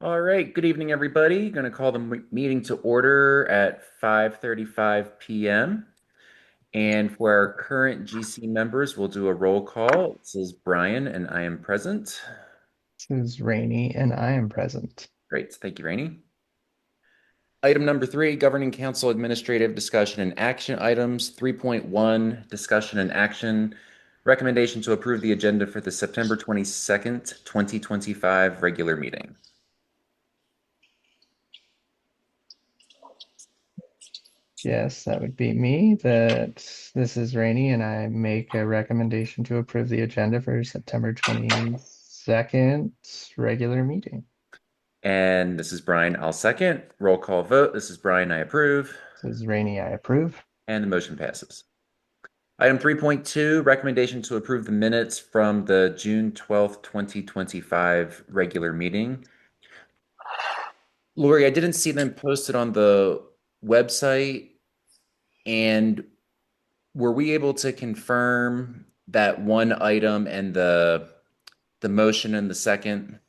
All right, good evening, everybody. Going to call the meeting to order at 5:35 p.m. And for our current GC members, we'll do a roll call. This is Brian, and I am present. This is Rainey, and I am present. Great, thank you, Rainey. Item number three, Governing Council Administrative Discussion and Action Items. 3.1, Discussion and Action. Recommendation to approve the agenda for the September 22nd, 2025 regular meeting. Yes, that would be me. This is Rainey, and I make a recommendation to approve the agenda for September 22nd regular meeting. And this is Brian. I'll second. Roll call vote. This is Brian. I approve. This is Rainey, I approve. And the motion passes. Item 3.2, recommendation to approve the minutes from the June 12th, 2025 regular meeting. Lori, I didn't see them posted on the website. And were we able to confirm that one item and the motion and the second?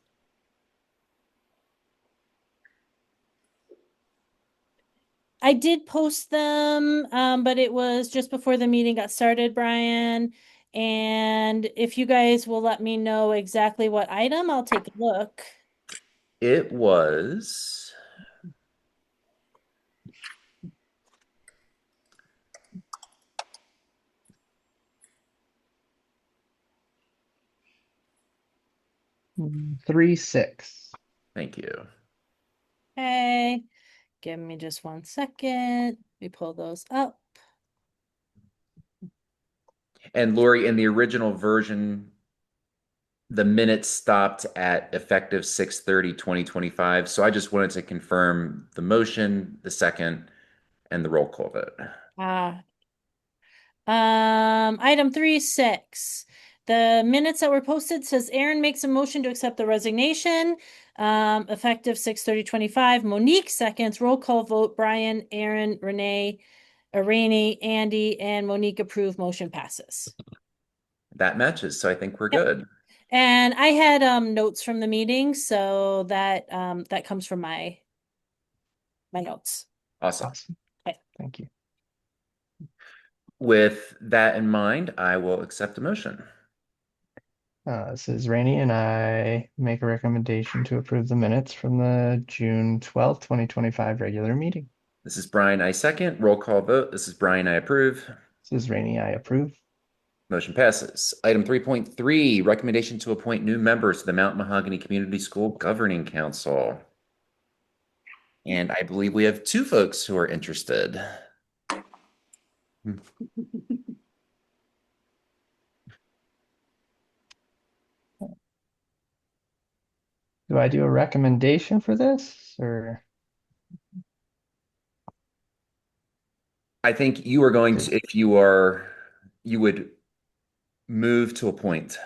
I did post them, but it was just before the meeting got started, Brian. And if you guys will let me know exactly what item, I'll take a look. It was 3-6. thank you. Okay, give me just 1 second. We pull those up. And Lori, in the original version, the minutes stopped at effective 6/30/2025. So I just wanted to confirm the motion, the second, and the roll call vote. Ah, item 3-6. The minutes that were posted says Aaron makes a motion to accept the resignation, effective 6/30/25. Monique seconds. Roll call vote. Brian, Aaron, Renee, Rainey, Andy, and Monique approve. Motion passes. That matches, so I think we're Yep. good. And I had notes from the meeting, so that comes from my notes. Awesome. Awesome. Okay. Thank you. With that in mind, I will accept the motion. This is Rainey, and I make a recommendation to approve the minutes from the June 12th, 2025 regular meeting. This is Brian, I second. Roll call vote. This is Brian, I approve. This is Rainey, I approve. Motion passes. Item 3.3, recommendation to appoint new members to the Mount Mahogany Community School Governing Council. And I believe we have two folks who are interested. Do I do a recommendation for this, or I think you are going to, if you would move to a point.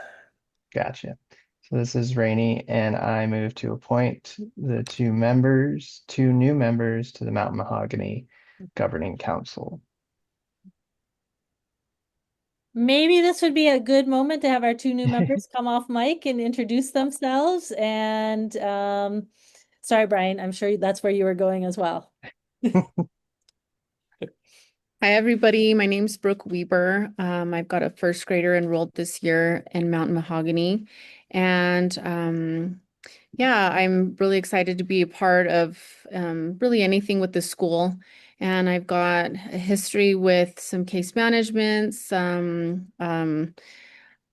gotcha? So this is Rainey, and I move to appoint the two new members to the Mountain Mahogany Governing Council. Maybe this would be a good moment to have our two new members come off mic and introduce themselves. And sorry, Brian, I'm sure that's where you were going as well. Hi, everybody. My name's Brooke Weber. I've got a first grader enrolled this year in Mountain Mahogany. And yeah, I'm really excited to be a part of really anything with the school. And I've got a history with some case management,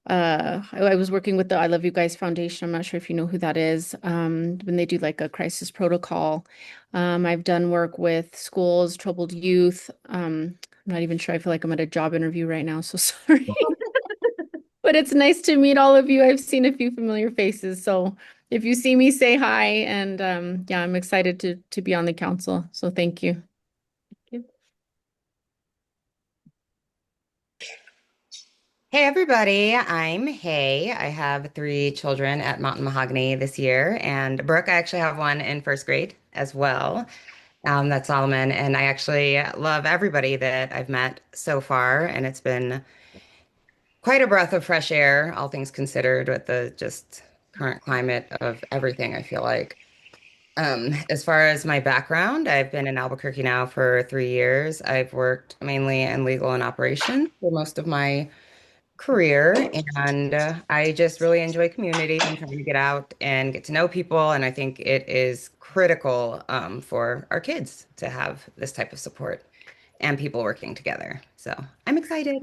I was working with the I Love You Guys Foundation. I'm not sure if you know who that is. When they do like a crisis protocol. I've done work with schools, troubled youth. I'm not even sure. I feel like I'm at a job interview right now, so sorry. But it's nice to meet all of you. I've seen a few familiar faces. So if you see me, say hi. And yeah, I'm excited to be on the council. So thank you. Hey everybody, I'm Hay. I have three children at Mountain Mahogany this year, and Brooke, I actually have one in first grade as well. That's Solomon, and I actually love everybody that I've met so far, and it's been quite a breath of fresh air, all things considered, with the just current climate of everything, I feel like. As far as my background, I've been in Albuquerque now for 3 years. I've worked mainly in legal and operations for most of my career, and I just really enjoy community and trying to get out and get to know people. And I think it is critical for our kids to have this type of support and people working together. So I'm excited.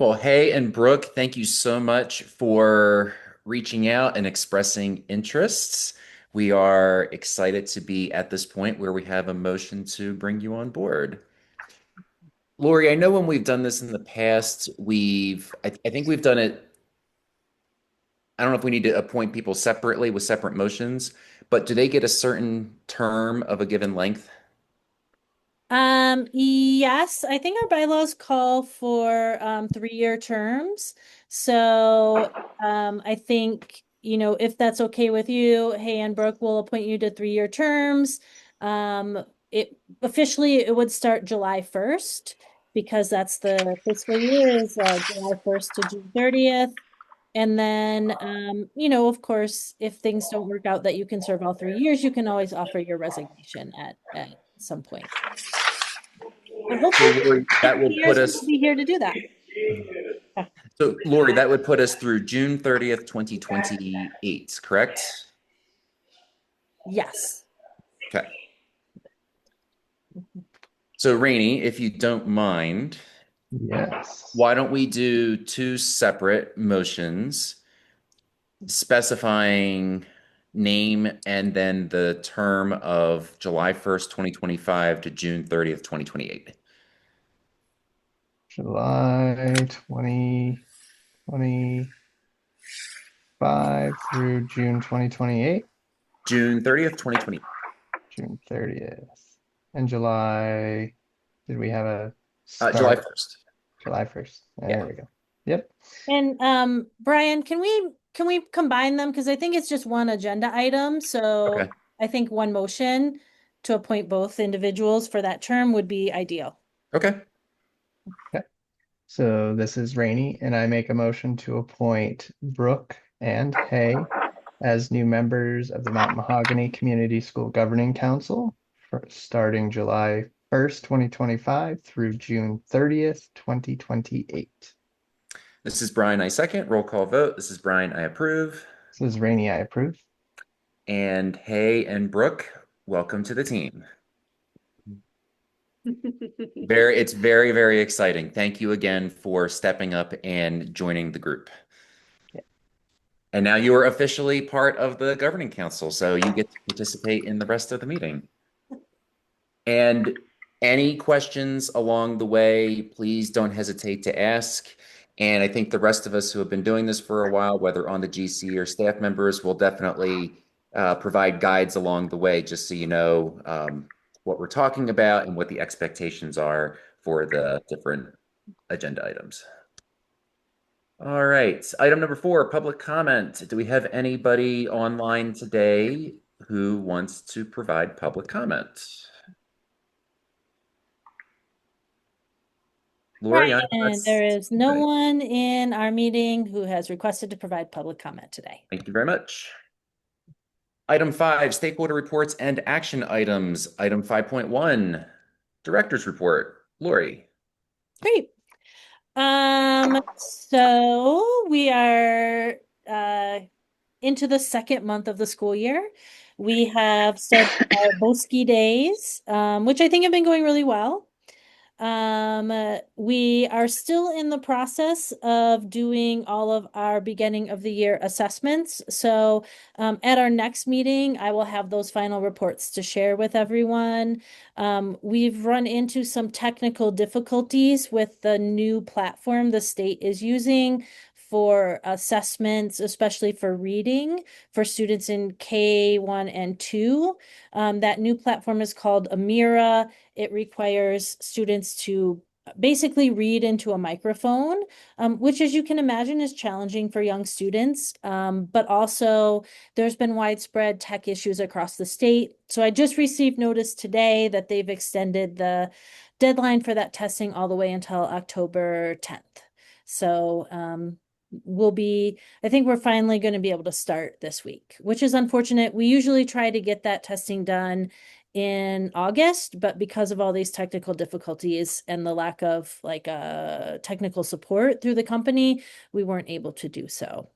Well, Hay and Brooke, thank you so much for reaching out and expressing interests. We are excited to be at this point where we have a motion to bring you on board. Lori, I know when we've done this in the past, I think we've done it. I don't know if we need to appoint people separately with separate motions, but do they get a certain term of a given length? Yes, I think our bylaws call for 3-year terms. So I think, if that's okay with you, Hay and Brooke will appoint you to 3-year terms. It officially it would start July 1st because that's the fiscal year is July 1st to June 30th. And then, of course, if things don't work out that you can serve all 3 years, you can always offer your resignation at some point. But So hopefully, Lori, that will put years us, will be here to do that. so Lori, that would put us through June 30th, 2028, correct? Yes. Okay. So Rainey, if you don't mind, Yes. why don't we do two separate motions specifying name and then the term of July 1st, 2025 to June 30th, 2028. July 2025 through June 2028, June 30th, 2020. June 30th. And July, did we have a July start? 1st. July 1st. Yeah. There we go. Yep. And Brian, can we combine them? Because I think it's just one agenda item. So Okay. I think one motion to appoint both individuals for that term would be ideal. Okay. So this is Rainey, and I make a motion to appoint Brooke and Hay as new members of the Mount Mahogany Community School Governing Council starting July 1st, 2025 through June 30th, 2028. This is Brian, I second. Roll call vote. This is Brian, I approve. This is Rainey, I approve. And Hay and Brooke, welcome to the team. It's very, very exciting. Thank you again for stepping up and joining the group. Yeah. And now you are officially part of the governing council, so you get to participate in the rest of the meeting. And any questions along the way, please don't hesitate to ask. And I think the rest of us who have been doing this for a while, whether on the GC or staff members, will definitely provide guides along the way, just so you know what we're talking about and what the expectations are for the different agenda items. All right, item number 4, public comment. Do we have anybody online today who wants to provide public comment? Lori, And there is no one in our meeting who has requested to provide public comment today. Thank you very much. Item 5, stakeholder reports and action items. Item 5.1, director's report. Lori. Great. So we are into the second month of the school year. We have started our Boski days, which I think have been going really well. We are still in the process of doing all of our beginning of the year assessments. So, at our next meeting, I will have those final reports to share with everyone. We've run into some technical difficulties with the new platform the state is using for assessments, especially for reading for students in K1 and 2. That new platform is called Amira. It requires students to basically read into a microphone, which, as you can imagine, is challenging for young students. But also, there's been widespread tech issues across the state. So I just received notice today that they've extended the deadline for that testing all the way until October 10th. So I think we're finally going to be able to start this week, which is unfortunate. We usually try to get that testing done in August, but because of all these technical difficulties and the lack of like technical support through the company, we weren't able to do so.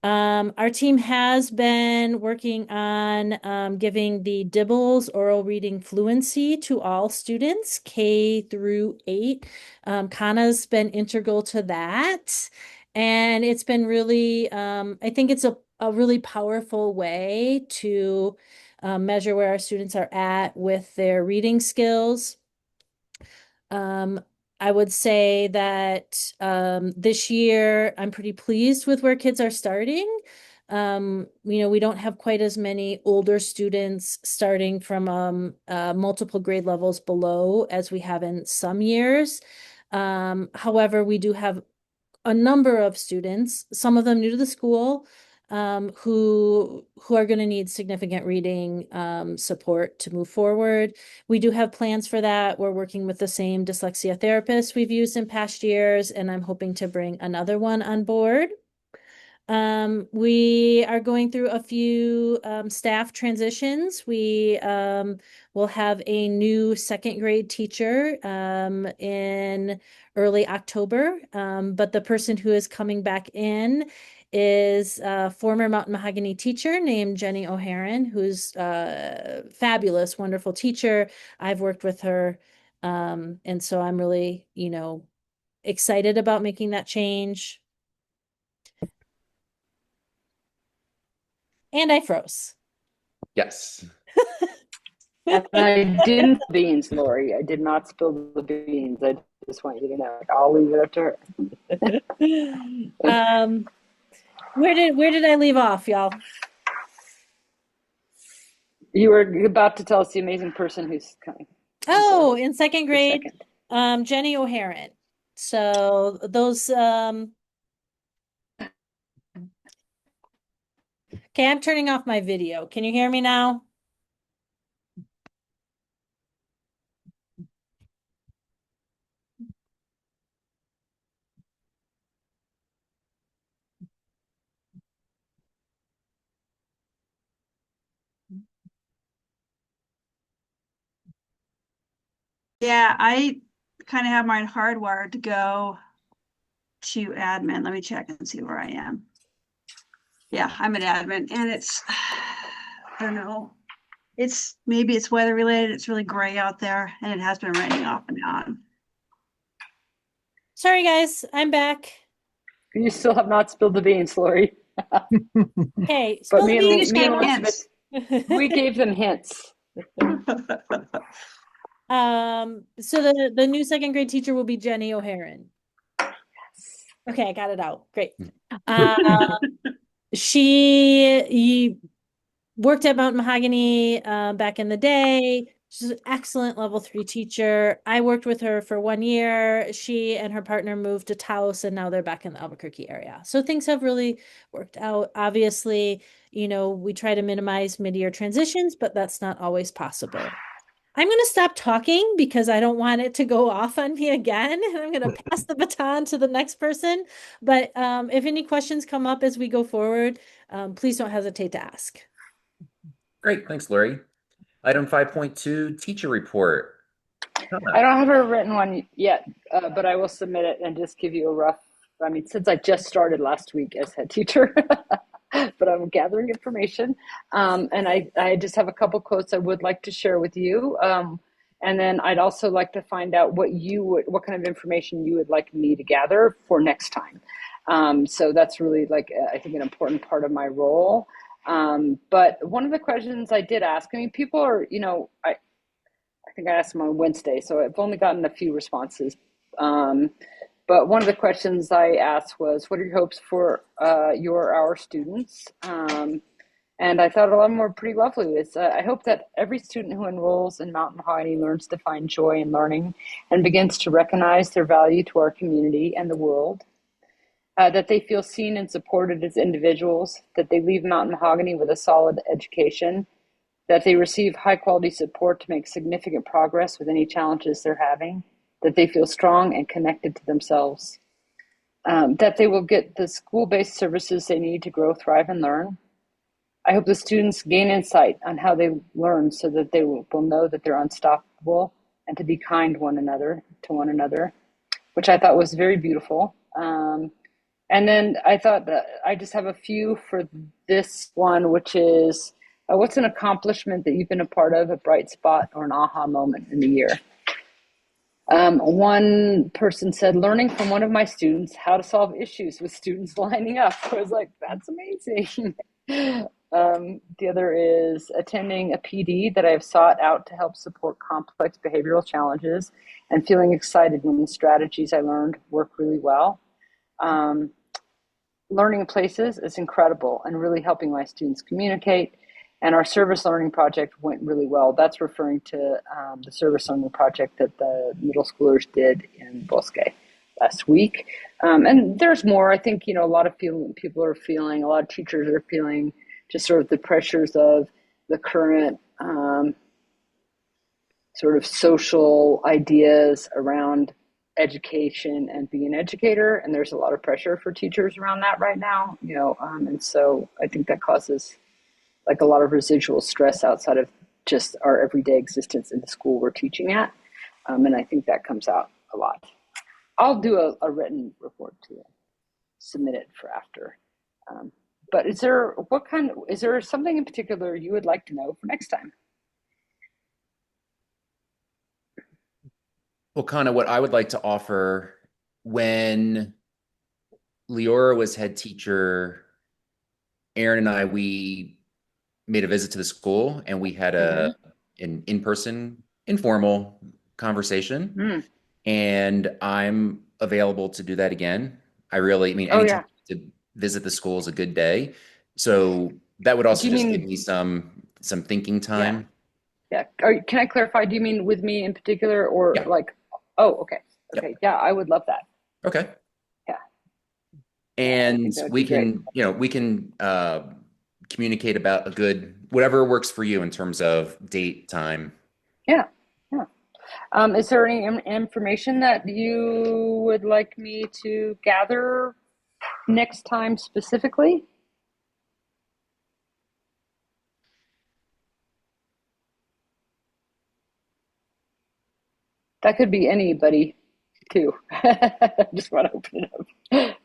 Our team has been working on giving the Dibbles oral reading fluency to all students, K through 8. Kana's been integral to that. And it's been really, I think it's a really powerful way to measure where our students are at with their reading skills. I would say that this year I'm pretty pleased with where kids are starting. We don't have quite as many older students starting from multiple grade levels below as we have in some years. However, we do have a number of students, some of them new to the school, who are going to need significant reading support to move forward. We do have plans for that. We're working with the same dyslexia therapist we've used in past years, and I'm hoping to bring another one on board. We are going through a few staff transitions. We will have a new second grade teacher in early October, but the person who is coming back in is a former Mountain Mahogany teacher named Jenny O'Haran, who's a fabulous, wonderful teacher. I've worked with her, and so I'm really, excited about making that change. And I froze. Yes. And I didn't beans, Lori. I did not spill the beans. I just want you to know. I'll leave it up to her. Where did I leave off, y'all? You were about to tell us the amazing person who's coming. Oh, in second grade, Second. Jenny O'Haran. So those okay, I'm turning off my video. Can you hear me now? Yeah, I kind of have mine hardwired to go to admin. Let me check and see where I am. Yeah, I'm an admin, and it's, I don't know. Maybe it's weather related. It's really gray out there, and it has been raining off and on. Sorry, guys, I'm back. You still have not spilled the beans, Lori. Okay, But me and Elizabeth, we gave them hints. So the new second grade teacher will be Jenny O'Haran. Okay, I got it out. Great. She worked at Mountain Mahogany back in the day. She's an excellent level 3 teacher. I worked with her for 1 year. She and her partner moved to Taos, and now they're back in the Albuquerque area. So things have really worked out. Obviously, we try to minimize mid-year transitions, but that's not always possible. I'm going to stop talking because I don't want it to go off on me again. And I'm going to pass the baton to the next person. But if any questions come up as we go forward, please don't hesitate to ask. Great. Thanks, Lori. Item 5.2, teacher report. I don't have a written one yet, but I will submit it and just give you a rough. Since I just started last week as head teacher, but I'm gathering information. And I just have a couple quotes I would like to share with you. And then I'd also like to find out what kind of information you would like me to gather for next time. So that's really I think an important part of my role. But one of the questions I did ask, people are, I think I asked them on Wednesday, so I've only gotten a few responses. But one of the questions I asked was, what are your hopes for our students? And I thought a lot of them were pretty lovely. I hope that every student who enrolls in Mountain Mahogany learns to find joy in learning and begins to recognize their value to our community and the world. That they feel seen and supported as individuals, that they leave Mountain Mahogany with a solid education, that they receive high quality support to make significant progress with any challenges they're having, that they feel strong and connected to themselves. that they will get the school-based services they need to grow, thrive, and learn. I hope the students gain insight on how they learn so that they will know that they're unstoppable and to be kind to one another, which I thought was very beautiful. And then I thought that I just have a few for this one, which is what's an accomplishment that you've been a part of, a bright spot, or an aha moment in the year? One person said, learning from one of my students how to solve issues with students lining up. I was like, that's amazing. The other is attending a PD that I've sought out to help support complex behavioral challenges and feeling excited when the strategies I learned work really well. Learning places is incredible and really helping my students communicate. And our service learning project went really well. That's referring to the service learning project that the middle schoolers did in Bosque last week. And there's more. I think, a lot of people are feeling, a lot of teachers are feeling just sort of the pressures of the current sort of social ideas around education and being an educator. And there's a lot of pressure for teachers around that right now, and so I think that causes like a lot of residual stress outside of just our everyday existence in the school we're teaching at. And I think that comes out a lot. I'll do a written report to submit it for after. But is there something in particular you would like to know for next time? Well, kind of what I would like to offer, when Leora was head teacher, Aaron and I, we made a visit to the school and we had an in-person informal conversation. And I'm available to do that again. Anytime to visit the school is a good day. So that would also just give me some thinking time. Yeah. Can I clarify? Do you mean with me in particular, or like? Oh, okay. Okay. Yeah, I would love that. Okay. Yeah. And we can communicate about a good, whatever works for you in terms of date, time. Yeah. Is there any information that you would like me to gather next time specifically? That could be anybody too. Just want to open it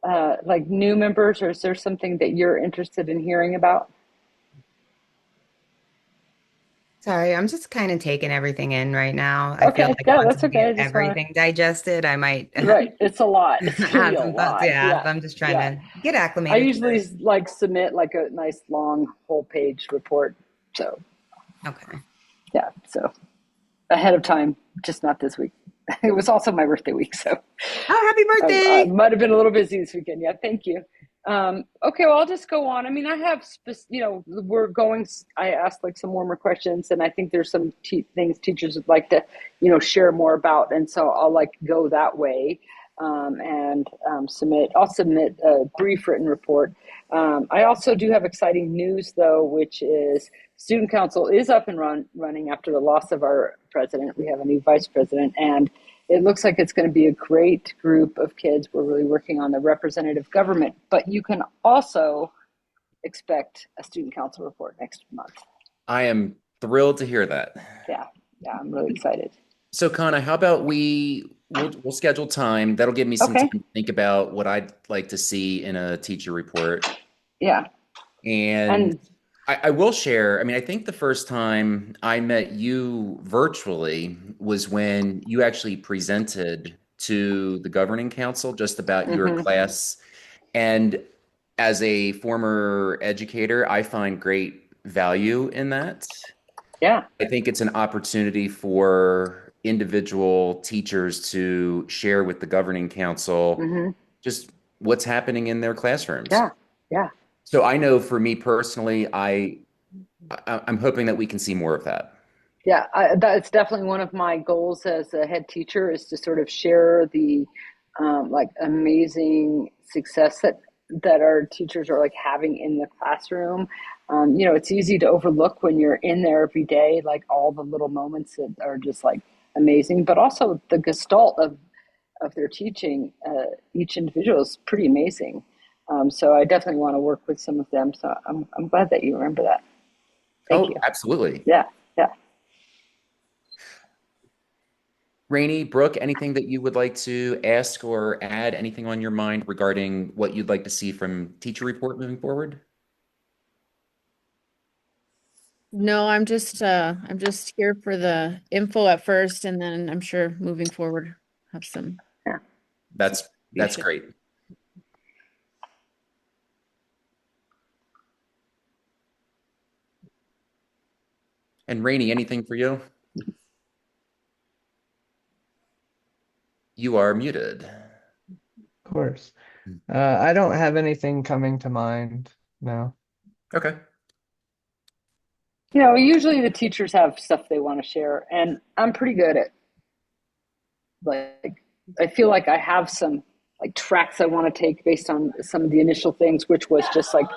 up. Like new members, or is there something that you're interested in hearing about? Sorry, I'm just kind of taking everything in right now. I feel like once that's I okay. get everything digested, I might Right. It's a lot. It's add really a some thoughts. lot. Yeah, I'm just trying to get acclimated. I usually like submit like a nice long whole page report. So okay. Yeah. So ahead of time, just not this week. It was also my birthday week, so happy birthday! I might have been a little busy this weekend. Yeah, thank you. Okay, well, I'll just go on. I mean, I have, we're going. I asked like some warmer questions, and I think there's some things teachers would like to, share more about, and so I'll like go that way and submit. I'll submit a brief written report. I also do have exciting news, though, which is Student Council is up and running after the loss of our president. We have a new vice president, and it looks like it's going to be a great group of kids. We're really working on the representative government, but you can also expect a Student Council report next month. I am thrilled to hear that. Yeah, I'm really excited. So, Kana, how about we'll schedule time. That'll give me some time to think about what I'd like to see in a teacher report. Yeah. And I will share, I think the first time I met you virtually was when you actually presented to the governing council just about your class. And as a former educator, I find great value in that. Yeah. I think it's an opportunity for individual teachers to share with the governing council just what's happening in their classrooms. Yeah. So I know for me personally, I'm hoping that we can see more of that. Yeah, that's definitely one of my goals as a head teacher, is to sort of share the like amazing success that our teachers are like having in the classroom. It's easy to overlook when you're in there every day, like all the little moments that are just like amazing, but also the gestalt of their teaching, each individual is pretty amazing. So I definitely want to work with some of them. So I'm glad that you remember that. Thank you. Absolutely. Yeah, yeah. Rainey, Brooke, anything that you would like to ask or add? Anything on your mind regarding what you'd like to see from teacher report moving forward? No, I'm just here for the info at first, and then I'm sure moving forward have some Yeah. That's contribution. great. And Rainey, anything for you? You are muted. Of course. I don't have anything coming to mind. No. Okay. You know, usually the teachers have stuff they want to share, and I'm pretty good at, like, I feel like I have some like tracks I want to take based on some of the initial things, which was just like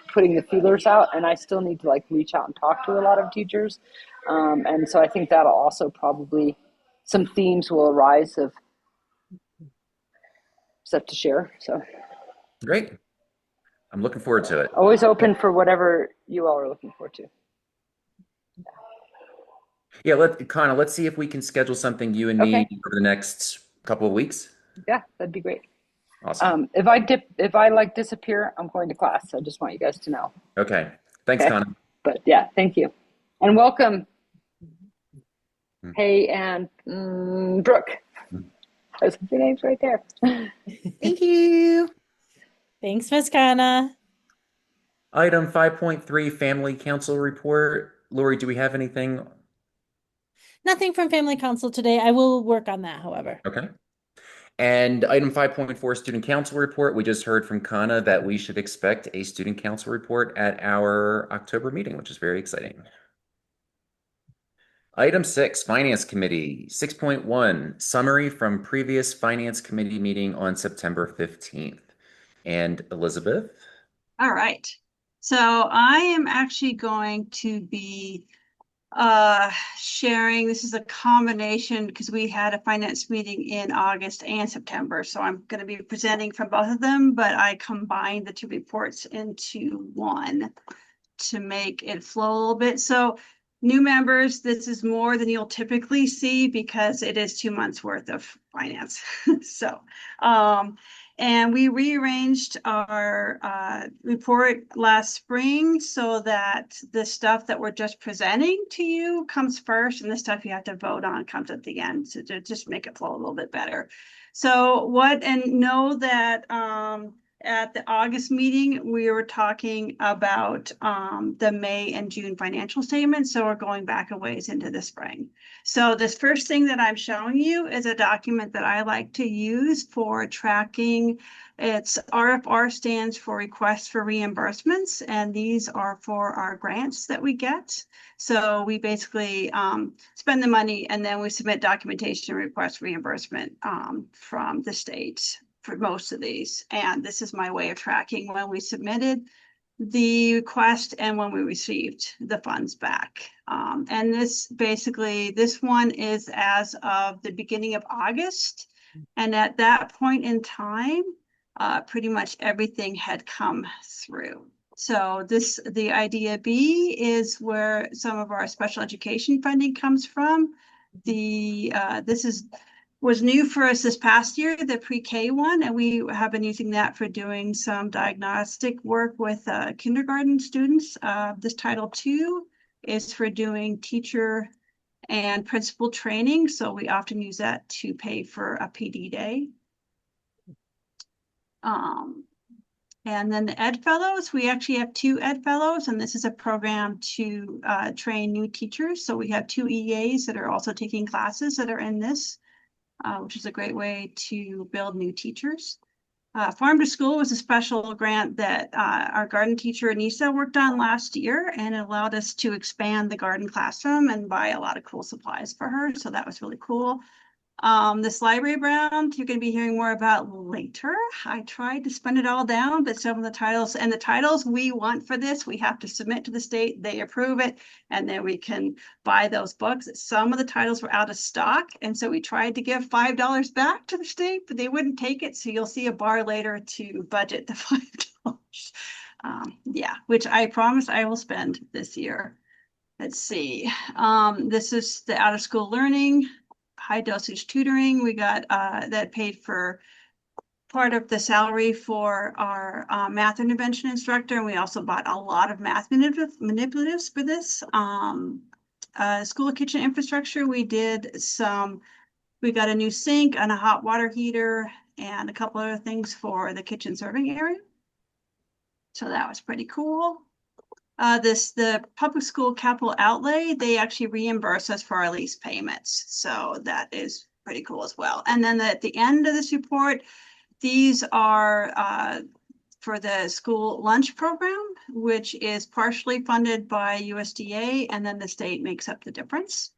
putting the feelers out, and I still need to like reach out and talk to a lot of teachers. And so I think that'll also probably, some themes will arise of stuff to share. So Great. I'm looking forward to it. always open for whatever you all are looking forward to. Yeah, let's see if we can schedule something you and me Okay. over the next couple of weeks. Yeah, that'd be great. Awesome. If I like disappear, I'm going to class. I just want you guys to know. Okay. Thanks, Okay. Connor. But yeah, thank you. And welcome, Hmm. Hey and Brooke. Those are your names right there. Thank you. Thanks, Miss Kana. Item 5.3, Family Council Report. Lori, do we have anything? Nothing from Family Council today. I will work on that, however. Okay. And item 5.4, Student Council Report. We just heard from Kana that we should expect a Student Council report at our October meeting, which is very exciting. Item 6, Finance Committee. 6.1, Summary from previous Finance Committee meeting on September 15th. And Elizabeth? All right. So I am actually going to be sharing, this is a combination because we had a finance meeting in August and September. So I'm going to be presenting from both of them, but I combined the two reports into one to make it flow a little bit. So new members, this is more than you'll typically see because it is 2 months worth of finance. So, and we rearranged our report last spring so that the stuff that we're just presenting to you comes first, and the stuff you have to vote on comes at the end to just make it flow a little bit better. So know that at the August meeting, we were talking about the May and June financial statements. So we're going back a ways into the spring. So this first thing that I'm showing you is a document that I like to use for tracking. It's RFR stands for requests for reimbursements, and these are for our grants that we get. So we basically spend the money and then we submit documentation request reimbursement from the state for most of these. And this is my way of tracking when we submitted the request and when we received the funds back. And this one is as of the beginning of August. And at that point in time, pretty much everything had come through. So the idea B is where some of our special education funding comes from. This was new for us this past year, the pre-K one, and we have been using that for doing some diagnostic work with kindergarten students. This Title II is for doing teacher and principal training, so we often use that to pay for a PD day. And then the Ed Fellows, we actually have 2 Ed Fellows, and this is a program to train new teachers. So we have 2 EAs that are also taking classes that are in this. Which is a great way to build new teachers. Farm to School was a special grant that our garden teacher Anissa worked on last year, and it allowed us to expand the garden classroom and buy a lot of cool supplies for her. So that was really cool. This library brand, you're going to be hearing more about later. I tried to spin it all down, but some of the titles we want for this, we have to submit to the state, they approve it, and then we can buy those books. Some of the titles were out of stock, and so we tried to give $5 back to the state, but they wouldn't take it. So you'll see a bar later to budget the $5. Yeah, which I promise I will spend this year. Let's see. This is the out of school learning, high dosage tutoring. We got that paid for part of the salary for our math intervention instructor. And we also bought a lot of math manipulatives for this. School kitchen infrastructure, we got a new sink and a hot water heater and a couple other things for the kitchen serving area. So that was pretty cool. The public school capital outlay, they actually reimburse us for our lease payments. So that is pretty cool as well. And then at the end of this report, these are for the school lunch program, which is partially funded by USDA, and then the state makes up the difference.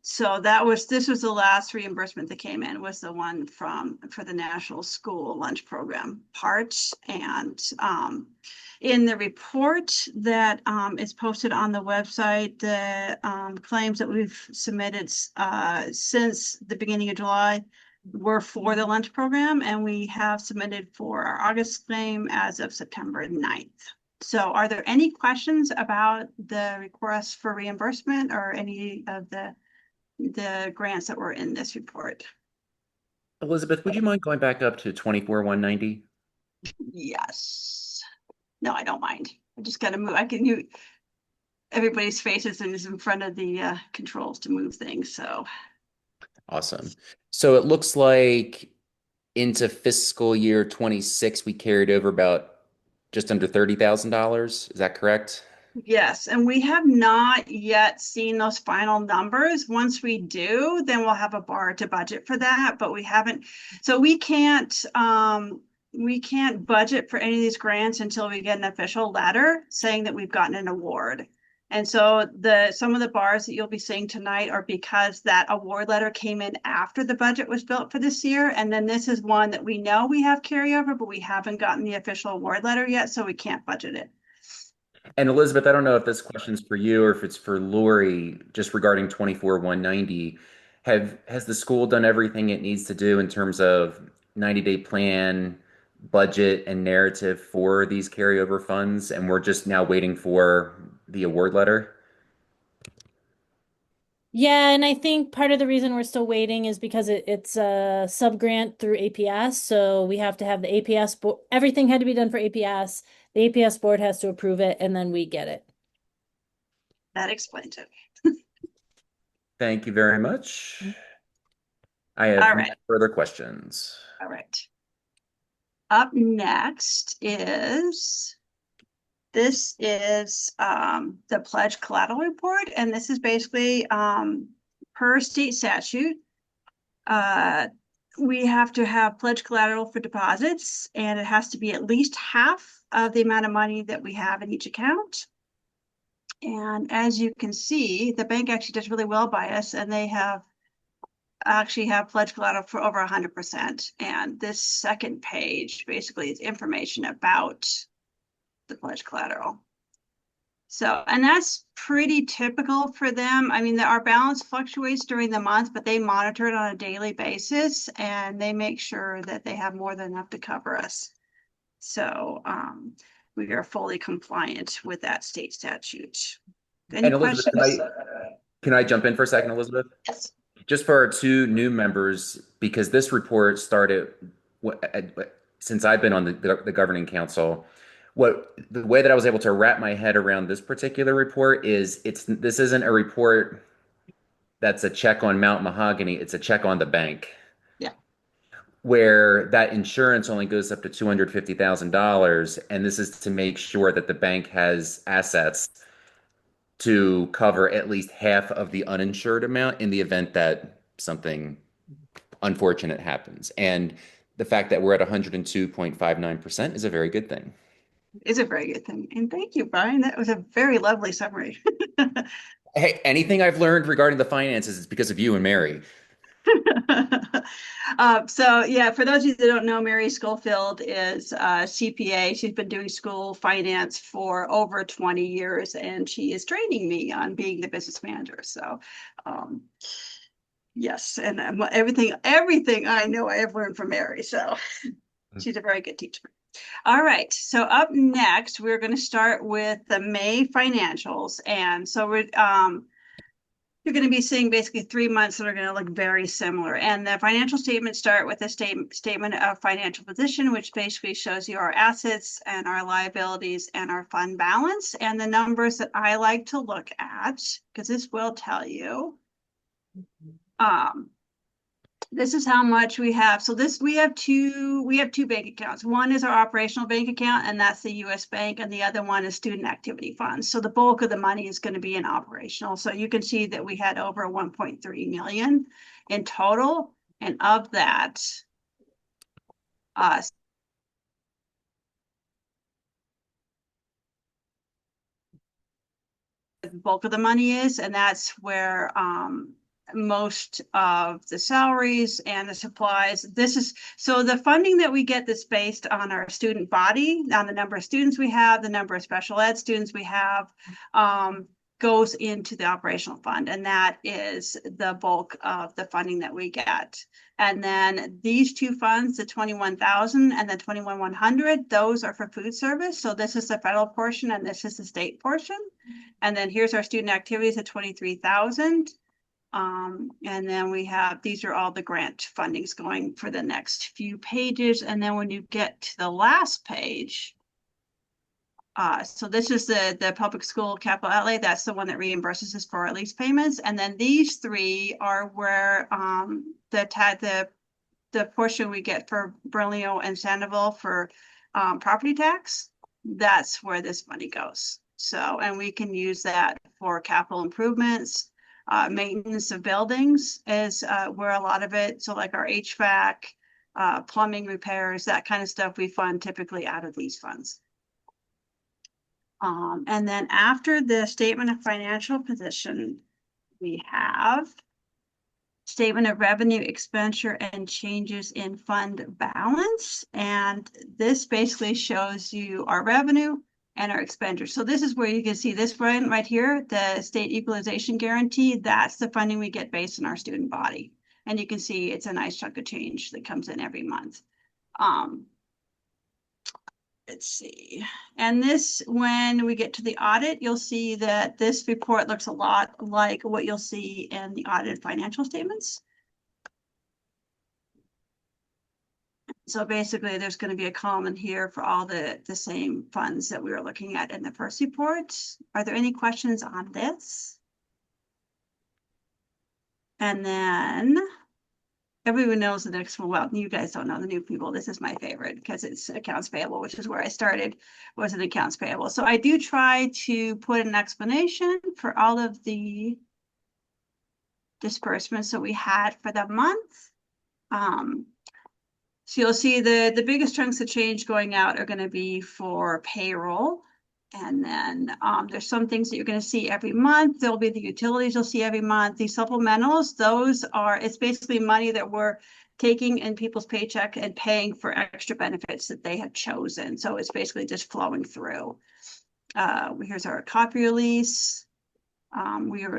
So this was the last reimbursement that came in, was the one for the National School Lunch Program parts. And in the report that is posted on the website, the claims that we've submitted since the beginning of July were for the lunch program, and we have submitted for our August claim as of September 9th. So are there any questions about the request for reimbursement or any of the grants that were in this report? Elizabeth, would you mind going back up to 24,190? Yes. No, I don't mind. I just gotta move. Everybody's faces and is in front of the controls to move things. So Awesome. So it looks like into fiscal year 26, we carried over about just under $30,000. Is that correct? yes, and we have not yet seen those final numbers. Once we do, then we'll have a bar to budget for that, but we haven't. So we can't budget for any of these grants until we get an official letter saying that we've gotten an award. And so some of the bars that you'll be seeing tonight are because that award letter came in after the budget was built for this year. And then this is one that we know we have carryover, but we haven't gotten the official award letter yet, so we can't budget it. And Elizabeth, I don't know if this question's for you or if it's for Lori, just regarding 24,190. Has the school done everything it needs to do in terms of 90-day plan, budget, and narrative for these carryover funds? And we're just now waiting for the award letter? Yeah, and I think part of the reason we're still waiting is because it's a sub-grant through APS. So we have to have the APS board, everything had to be done for APS. The APS board has to approve it and then we get it. That explains it. Thank you very much. I have All no right. further questions. All right. Up next is the pledge collateral report, and this is basically per state statute. We have to have pledge collateral for deposits, and it has to be at least half of the amount of money that we have in each account. And as you can see, the bank actually does really well by us, and they actually have pledge collateral for over 100%. And this second page basically is information about the pledge collateral. So, and that's pretty typical for them. I mean, our balance fluctuates during the month, but they monitor it on a daily basis and they make sure that they have more than enough to cover us. So we are fully compliant with that state statute. Any And Elizabeth, questions? can I jump in for a second, Elizabeth? Yes. Just for our two new members, because this report started since I've been on the governing council. The way that I was able to wrap my head around this particular report is this isn't a report that's a check on Mount Mahogany, it's a check on the bank. Yeah. Where that insurance only goes up to $250,000, and this is to make sure that the bank has assets to cover at least half of the uninsured amount in the event that something unfortunate happens. And the fact that we're at 102.59% is a very good thing. Is a very good thing. And thank you, Brian. That was a very lovely summary. Hey, anything I've learned regarding the finances is because of you and Mary. So yeah, for those of you that don't know, Mary Schofield is a CPA. She's been doing school finance for over 20 years, and she is training me on being the business manager. So, yes, and everything I know I have learned from Mary. So she's a very good teacher. All right, so up next, we're going to start with the May financials. And so you're going to be seeing basically 3 months that are going to look very similar. And the financial statements start with a statement of financial position, which basically shows you our assets and our liabilities and our fund balance. And the numbers that I like to look at, because this will tell you, this is how much we have. So we have two bank accounts. One is our operational bank account, and that's the US Bank, and the other one is student activity funds. So the bulk of the money is going to be in operational. So you can see that we had over 1.3 million in total. And of that, the bulk of the money is, and that's where most of the salaries and the supplies. So the funding that we get that's based on our student body, on the number of students we have, the number of special ed students we have, goes into the operational fund, and that is the bulk of the funding that we get. And then these two funds, the 21,000 and the 21,100, those are for food service. So this is the federal portion and this is the state portion. And then here's our student activities at 23,000. And then we have, these are all the grant fundings going for the next few pages. And then when you get to the last page, so this is the public school capital outlay. That's the one that reimburses us for our lease payments. And then these three are where the portion we get for Bernalillo and Sandoval for property tax. That's where this money goes. So, and we can use that for capital improvements. Maintenance of buildings is where a lot of it. So like our HVAC, plumbing repairs, that kind of stuff we fund typically out of these funds. And then after the statement of financial position, we have statement of revenue, expenditure, and changes in fund balance. And this basically shows you our revenue and our expenditure. So this is where you can see this right here, the state equalization guarantee. That's the funding we get based on our student body. And you can see it's a nice chunk of change that comes in every month. Let's see. And this, when we get to the audit, you'll see that this report looks a lot like what you'll see in the audited financial statements. So basically, there's going to be a column in here for all the same funds that we were looking at in the first report. Are there any questions on this? And then everyone knows the next one. Well, you guys don't know, the new people. This is my favorite because it's accounts payable, which is where I started, was in accounts payable. So I do try to put an explanation for all of the disbursements that we had for the month. So you'll see the biggest chunks of change going out are going to be for payroll. And then there's some things that you're going to see every month. There'll be the utilities you'll see every month. These supplementals, it's basically money that we're taking in people's paycheck and paying for extra benefits that they have chosen. So it's basically just flowing through. Here's our copier lease.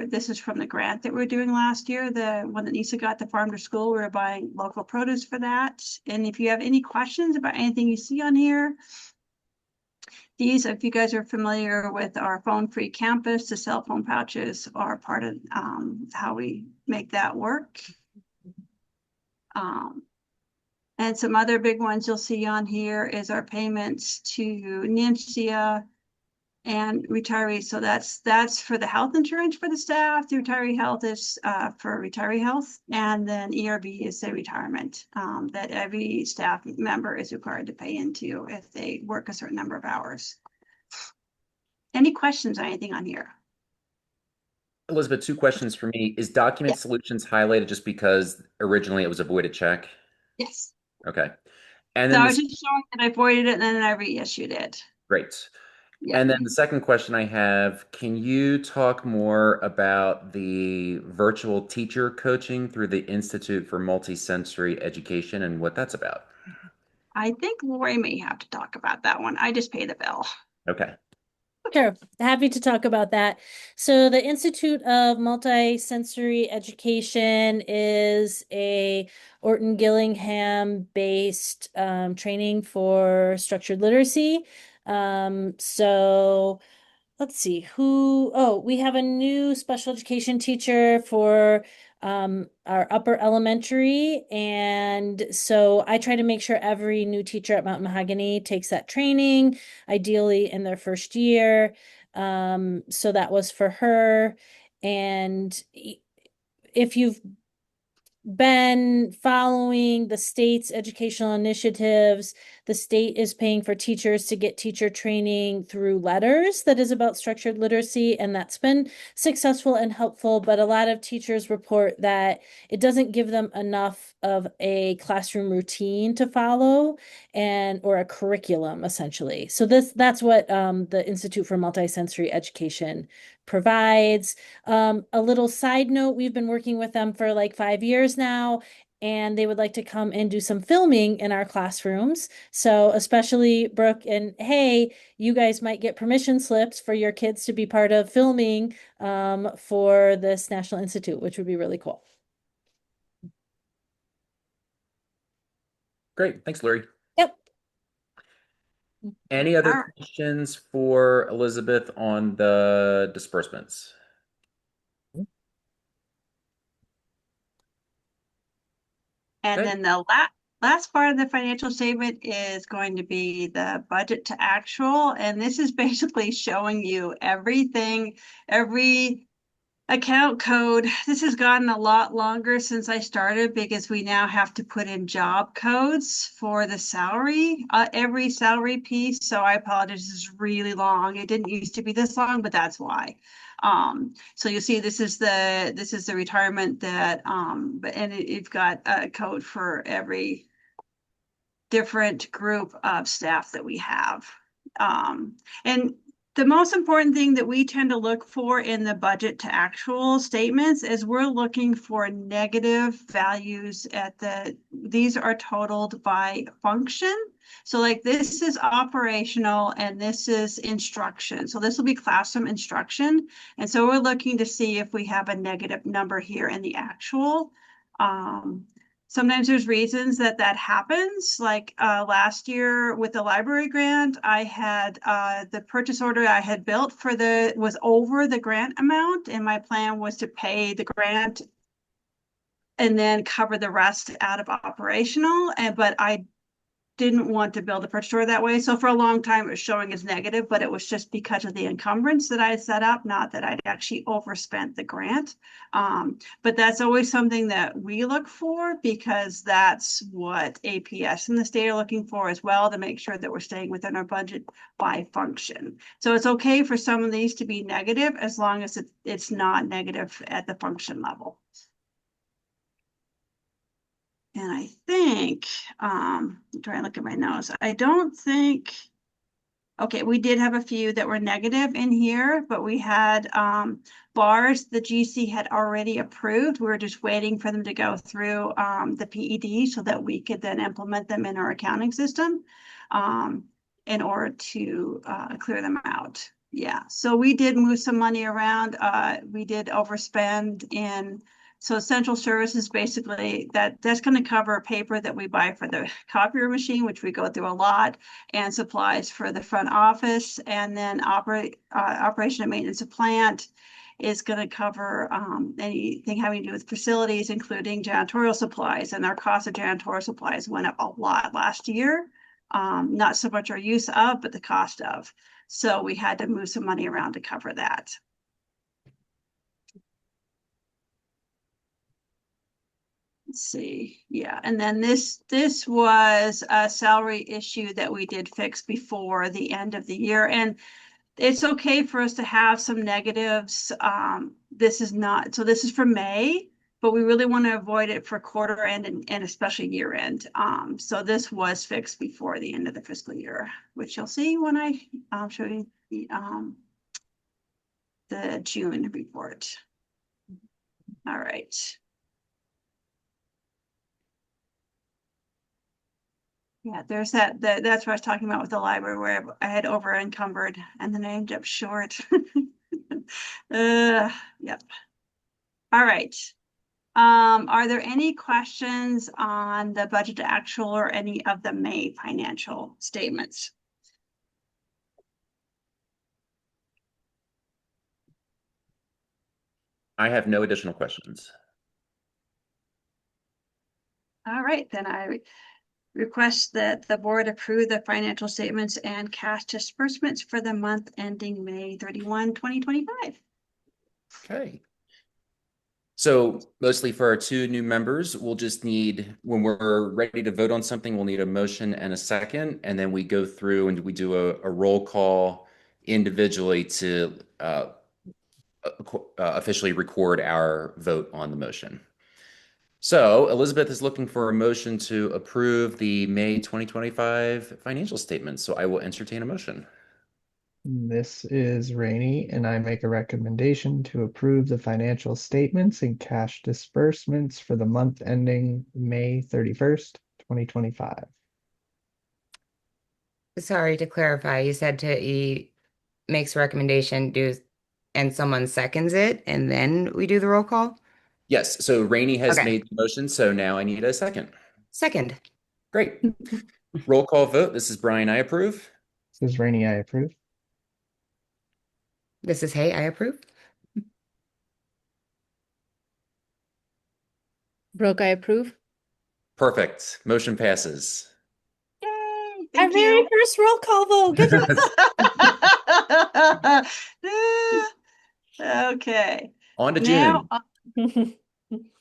This is from the grant that we're doing last year, the one that Nisa got, the farm to school. We were buying local produce for that. And if you have any questions about anything you see on here, these, if you guys are familiar with our phone-free campus, the cell phone pouches are part of how we make that work. And some other big ones you'll see on here is our payments to NINCIA and retirees. So that's for the health insurance for the staff. The retiree health is for retiree health. And then ERB is the retirement that every staff member is required to pay into if they work a certain number of hours. Any questions or anything on here? Elizabeth, two questions for me. Is Document Solutions highlighted just because originally it was a voided check? Yes. Okay. And So then I was just showing that I voided it and then I reissued it. great. Yeah. And then the second question I have, can you talk more about the virtual teacher coaching through the Institute for Multisensory Education and what that's about? I think Lori may have to talk about that one. I just paid the bill. Okay. Sure, happy to talk about that. So the Institute of Multisensory Education is a Orton Gillingham based training for structured literacy. So let's see we have a new special education teacher for our upper elementary. And so I try to make sure every new teacher at Mount Mahogany takes that training, ideally in their first year. So that was for her. And if you've been following the state's educational initiatives, the state is paying for teachers to get teacher training through letters that is about structured literacy, and that's been successful and helpful. But a lot of teachers report that it doesn't give them enough of a classroom routine to follow or a curriculum, essentially. So that's what the Institute for Multisensory Education provides. A little side note, we've been working with them for like 5 years now, and they would like to come and do some filming in our classrooms. So especially Brooke and hey, you guys might get permission slips for your kids to be part of filming for this National Institute, which would be really cool. Great. Thanks, Lori. Yep. Any All other right. questions for Elizabeth on the disbursements? And Okay. then the last part of the financial statement is going to be the budget to actual. And this is basically showing you everything, every account code. This has gotten a lot longer since I started because we now have to put in job codes for the salary, every salary piece. So I apologize, this is really long. It didn't used to be this long, but that's why. So you see, this is the retirement that, you've got a code for every different group of staff that we have. And the most important thing that we tend to look for in the budget to actual statements is we're looking for negative values these are totaled by function. So like this is operational and this is instruction. So this will be classroom instruction. And so we're looking to see if we have a negative number here in the actual. Sometimes there's reasons that happens. Like last year with the library grant, I had the purchase order I had built was over the grant amount, and my plan was to pay the grant and then cover the rest out of operational. But I didn't want to build a purchase order that way. So for a long time, it was showing as negative, but it was just because of the encumbrance that I had set up, not that I'd actually overspent the grant. But that's always something that we look for because that's what APS and the state are looking for as well, to make sure that we're staying within our budget by function. So it's okay for some of these to be negative as long as it's not negative at the function level. And I think, try and look at my notes. I don't think, okay, we did have a few that were negative in here, but we had bars the GC had already approved. We were just waiting for them to go through the PED so that we could then implement them in our accounting system in order to clear them out. Yeah, so we did move some money around. We did overspend in. So central services, basically that's going to cover paper that we buy for the copier machine, which we go through a lot, and supplies for the front office, and then operation and maintenance of plant is going to cover anything having to do with facilities, including janitorial supplies. And our cost of janitorial supplies went up a lot last year. Not so much our use of, but the cost of. So we had to move some money around to cover that. Let's see. Yeah, and then this was a salary issue that we did fix before the end of the year. And it's okay for us to have some negatives. This is for May, but we really want to avoid it for quarter end and especially year end. So this was fixed before the end of the fiscal year, which you'll see when I show you the June report. All right. Yeah, there's that's what I was talking about with the library where I had over encumbered and then I ended up short. Yep. All right. Are there any questions on the budget to actual or any of the May financial statements? I have no additional questions. All right, then I request that the board approve the financial statements and cash disbursements for the month ending May 31, 2025. Okay. So mostly for our two new members, we'll just need, when we're ready to vote on something, we'll need a motion and a second, and then we go through and we do a roll call individually to officially record our vote on the motion. So Elizabeth is looking for a motion to approve the May 2025 financial statements. So I will entertain a motion. This is Rainey, and I make a recommendation to approve the financial statements and cash disbursements for the month ending May 31st, 2025. Sorry to clarify, you said he makes a recommendation, and someone seconds it, and then we do the roll call? Yes, so Rainey has Okay. made the motion, so now I need a second. Second. Great. Roll call vote. This is Brian, I approve. This is Rainey, I approve. This is Hay, I approve. Brooke, I approve. Perfect. Motion passes. Yay, Our thank very you. first roll call vote. Good job. Okay. On to Now, June.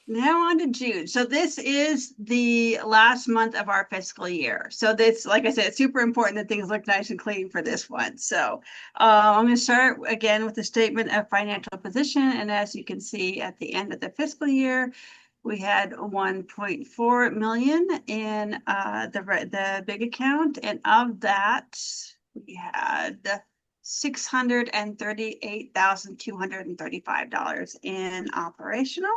now on to June. So this is the last month of our fiscal year. So this, like I said, it's super important that things look nice and clean for this one. So I'm going to start again with the statement of financial position. And as you can see at the end of the fiscal year, we had 1.4 million in the big account. And of that, we had $638,235 in operational.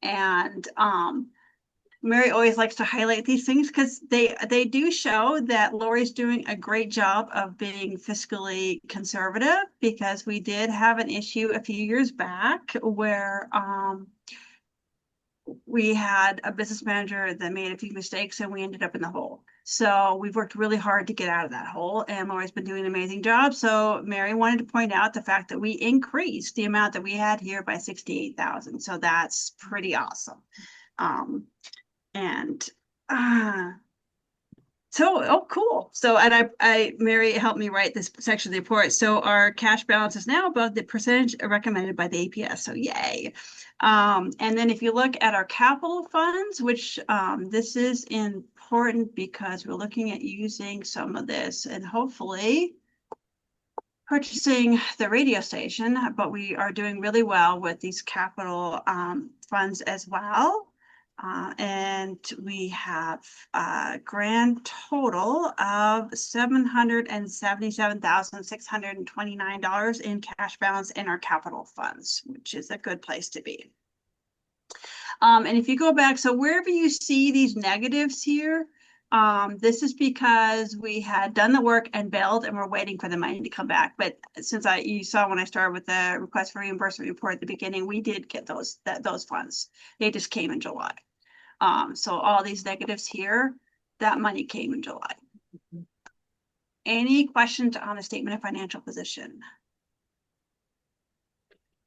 And Mary always likes to highlight these things because they do show that Lori's doing a great job of being fiscally conservative, because we did have an issue a few years back where we had a business manager that made a few mistakes and we ended up in the hole. So we've worked really hard to get out of that hole, and Lori's been doing an amazing job. So Mary wanted to point out the fact that we increased the amount that we had here by 68,000. So that's pretty awesome. And so, oh, cool. So, and Mary helped me write this section of the report. So our cash balance is now above the percentage recommended by the APS. So yay. And then if you look at our capital funds, which this is important because we're looking at using some of this and hopefully purchasing the radio station, but we are doing really well with these capital funds as well. And we have a grand total of $777,629 in cash balance in our capital funds, which is a good place to be. And if you go back, so wherever you see these negatives here, this is because we had done the work and billed and we're waiting for the money to come back. But since you saw when I started with the request for reimbursement report at the beginning, we did get those funds. They just came in July. So all these negatives here, that money came in July. Any questions on the statement of financial position?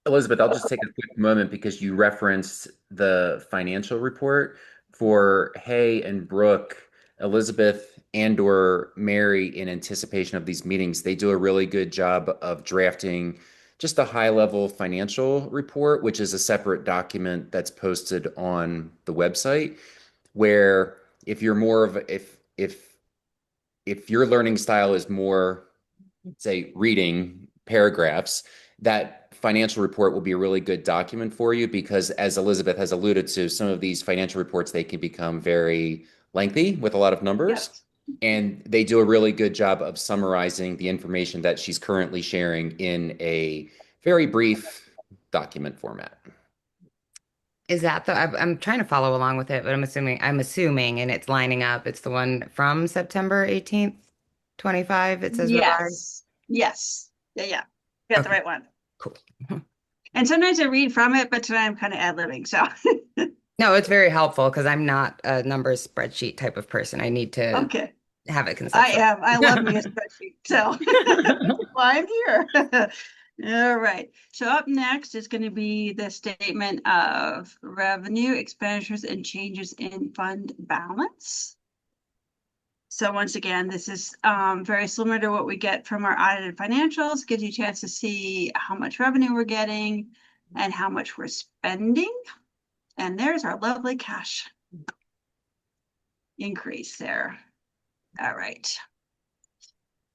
Elizabeth, I'll just take a quick moment because you referenced the financial report for Hay and Brooke. Elizabeth and or Mary, in anticipation of these meetings, they do a really good job of drafting just a high level financial report, which is a separate document that's posted on the website, where if you're more of if your learning style is more, say, reading paragraphs, that financial report will be a really good document for you because, as Elizabeth has alluded to, some of these financial reports, they can become very lengthy with a lot of numbers. Yes. And they do a really good job of summarizing the information that she's currently sharing in a very brief document format. Is that I'm trying to follow along with it, but I'm assuming, and it's lining up. It's the one from September 18th, 25. It says revised. Yes. Yeah, yeah. Got the Okay, right one. cool. And sometimes I read from it, but tonight I'm kind of ad-libbing, so. No, it's very helpful because I'm not a numbers spreadsheet type of person. I need to Okay. have it I conceptual. am. I love me a spreadsheet, so why I'm here. All right. So up next is going to be the statement of revenue, expenditures, and changes in fund balance. So once again, this is very similar to what we get from our audited financials. Gives you a chance to see how much revenue we're getting and how much we're spending. And there's our lovely cash increase there. All right.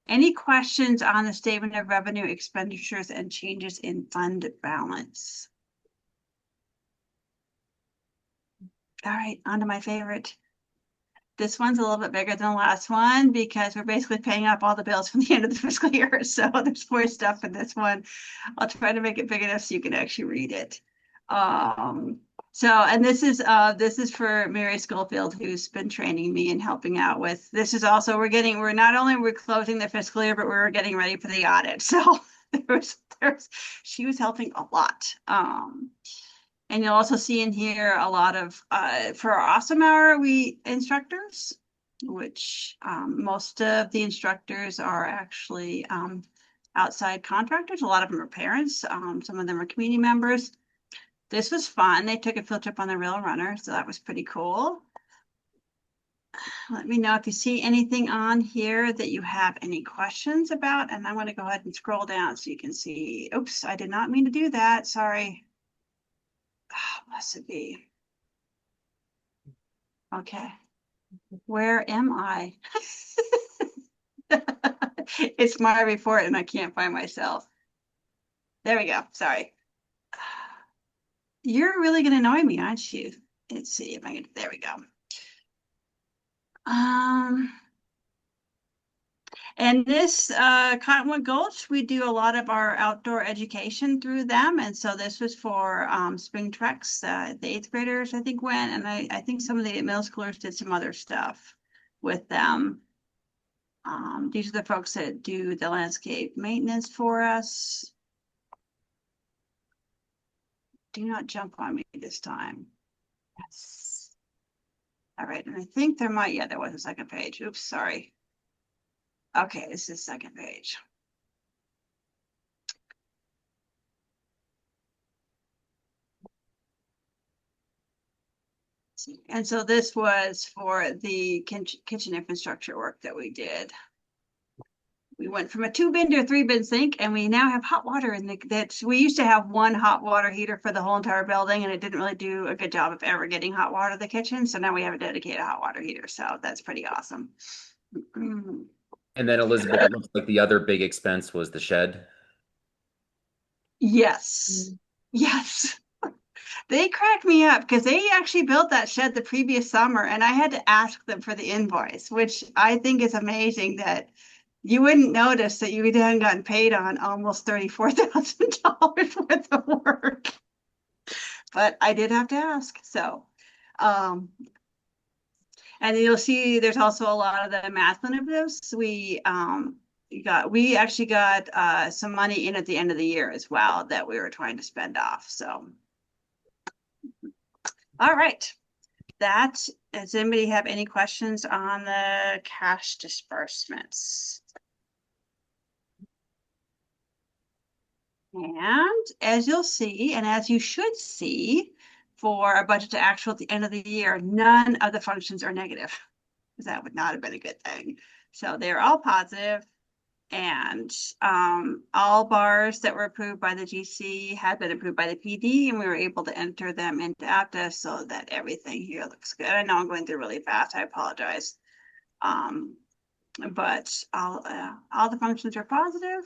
Any questions on the statement of revenue, expenditures, and changes in fund balance? All right, on to my favorite. This one's a little bit bigger than the last one because we're basically paying off all the bills from the end of the fiscal year. So there's more stuff in this one. I'll try to make it big enough so you can actually read it. And this is for Mary Schofield, who's been training me and helping out with. This is also we're not only we're closing the fiscal year, but we're getting ready for the audit. So she was helping a lot. And you'll also see in here a lot of for our Awesome Hour instructors, which most of the instructors are actually outside contractors. A lot of them are parents. Some of them are community members. This was fun. They took a field trip on the Rail Runner, so that was pretty cool. Let me know if you see anything on here that you have any questions about. And I'm going to go ahead and scroll down so you can see. Oops, I did not mean to do that. Sorry. Oh, must it be? Okay. Where am I? It's my report and I can't find myself. There we go. Sorry. You're really going to annoy me, aren't you? Let's see if I can. There we go. And this Cottonwood Gulch, we do a lot of our outdoor education through them. And so this was for spring treks. The eighth graders, I think, went. And I think some of the middle schoolers did some other stuff with them. These are the folks that do the landscape maintenance for us. Do not jump on me this time. Yes. All right, and I think there was a second page. Oops, sorry. Okay, this is second page. And so this was for the kitchen infrastructure work that we did. We went from a 2-bin to a 3-bin sink, and we now have hot water in that. We used to have one hot water heater for the whole entire building, and it didn't really do a good job of ever getting hot water to the kitchen. So now we have a dedicated hot water heater. So that's pretty awesome. And then, Elizabeth, it looks like the other big expense was the shed. Yes. Yes. They cracked me up because they actually built that shed the previous summer, and I had to ask them for the invoice, which I think is amazing that you wouldn't notice that you hadn't gotten paid on almost $34,000 worth of work. But I did have to ask. So, and you'll see there's also a lot of the math manipulatives. We actually got some money in at the end of the year as well that we were trying to spend off. So, all right. Does anybody have any questions on the cash disbursements? And as you'll see, and as you should see, for a budget to actual at the end of the year, none of the functions are negative, because that would not have been a good thing. So they're all positive, and all bars that were approved by the GC had been approved by the PD, and we were able to enter them into APTA so that everything here looks good. I know I'm going through really fast. I apologize. But all the functions are positive.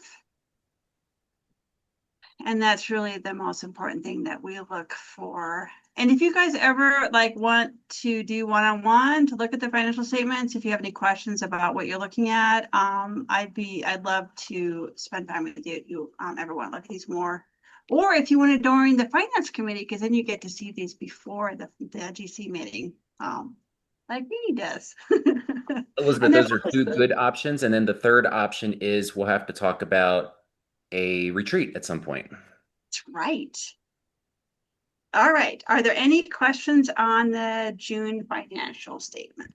And that's really the most important thing that we look for. And if you guys ever like want to do one-on-one to look at the financial statements, if you have any questions about what you're looking at, I'd love to spend time with you if you ever want to look at these more. Or if you want to join the finance committee, because then you get to see these before the GC meeting, like Minnie does. Elizabeth, And then those are two good options. And then the third option is we'll have to talk about a retreat at some point. that's right. All right. Are there any questions on the June financial statement?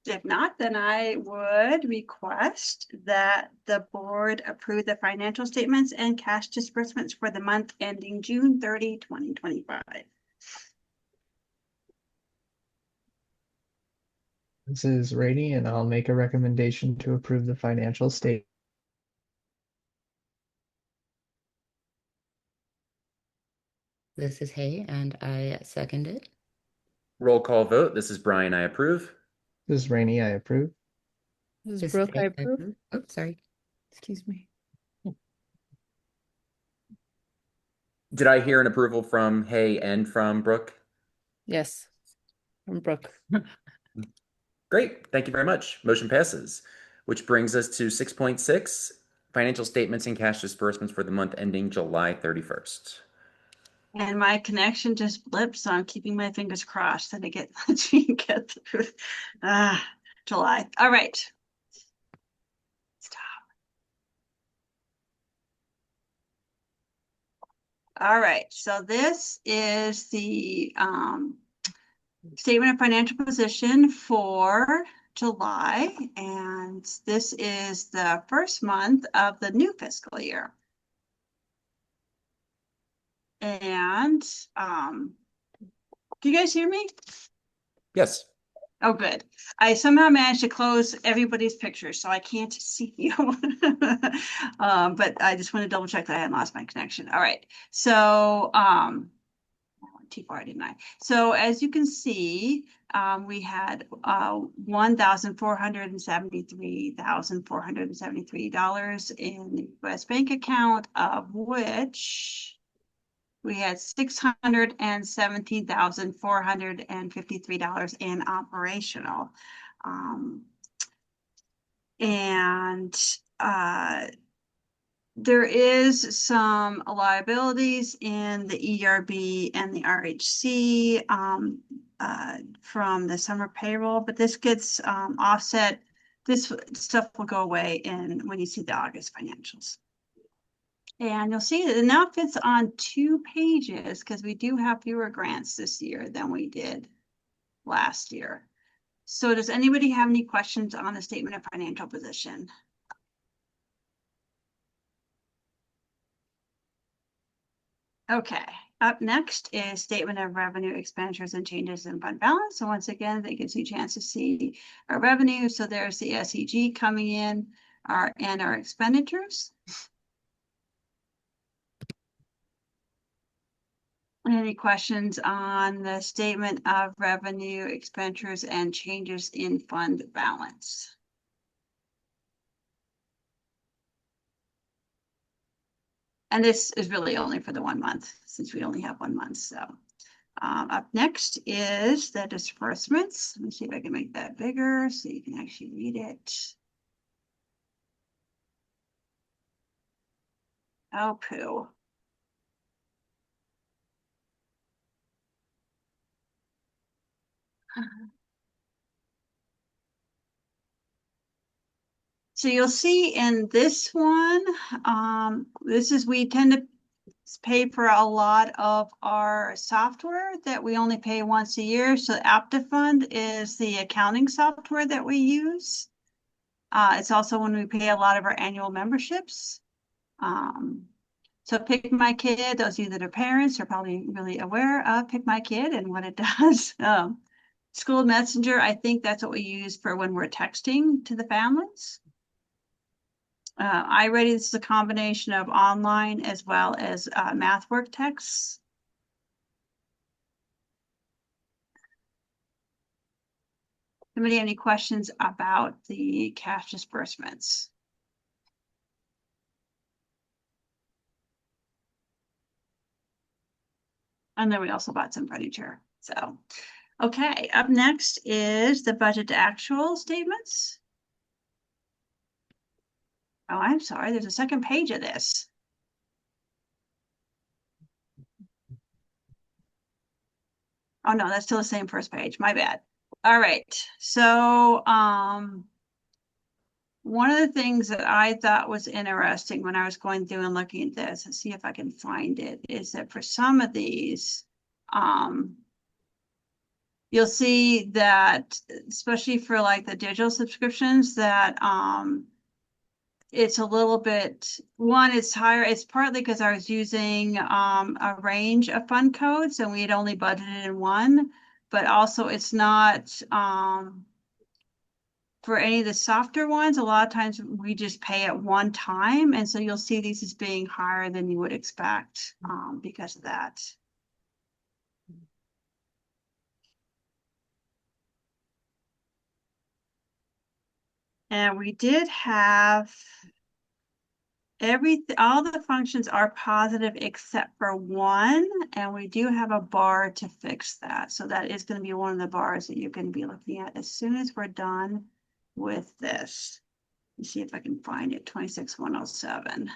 If not, then I would request that the board approve the financial statements and cash disbursements for the month ending June 30, 2025. This is Rainey, and I'll make a recommendation to approve the financial statement. This is Hay, and I second it. Roll call vote. This is Brian. I approve. This is Rainey, I approve. This is This is Brooke, I Hay, approve. Oh, sorry. Excuse me. Did I hear an approval from Hay and from Brooke? Yes, from Brooke. Great. Thank you very much. Motion passes, which brings us to 6.6, financial statements and cash disbursements for the month ending July 31st. And my connection just blipped, so I'm keeping my fingers crossed that it lets me get through July. All right. Stop. All right. So this is the statement of financial position for July, and this is the first month of the new fiscal year. And can you guys hear me? Yes. Oh, good. I somehow managed to close everybody's pictures, so I can't see you. But I just want to double check that I hadn't lost my connection. All right. So I went too far, didn't I? So as you can see, we had $1,473,473 in the U.S. bank account, of which we had $617,453 in operational. And there is some liabilities in the ERB and the RHC from the summer payroll, but this gets offset. This stuff will go away when you see the August financials. And you'll see that it now fits on 2 pages because we do have fewer grants this year than we did last year. So does anybody have any questions on the statement of financial position? Okay, up next is statement of revenue, expenditures, and changes in fund balance. So once again, that gives you a chance to see our revenue. So there's the SEG coming in, and our expenditures. Any questions on the statement of revenue, expenditures, and changes in fund balance? And this is really only for the 1 month, since we only have 1 month. So up next is the disbursements. Let me see if I can make that bigger so you can actually read it. Oh, poo. So you'll see in this one, we tend to pay for a lot of our software that we only pay once a year. So AptiFund is the accounting software that we use. It's also when we pay a lot of our annual memberships. So Pick My Kid, those of you that are parents are probably really aware of Pick My Kid and what it does. School Messenger, I think that's what we use for when we're texting to the families. iReady, this is a combination of online as well as math work texts. Anybody have any questions about the cash disbursements? And then we also bought some furniture. So, okay, up next is the budget to actual statements. Oh, I'm sorry, there's a second page of this. Oh no, that's still the same first page. My bad. All right. So, one of the things that I thought was interesting when I was going through and looking at this, and see if I can find it, is that for some of these, you'll see that, especially for like the digital subscriptions, that it's a little bit, one, it's higher. It's partly because I was using a range of fund codes and we had only budgeted in one, but also it's not for any of the softer ones, a lot of times we just pay at one time. And so you'll see these as being higher than you would expect because of that. And we did have all the functions are positive except for one, and we do have a bar to fix that. So that is going to be one of the bars that you're going to be looking at as soon as we're done with this. Let's see if I can find it, 26107.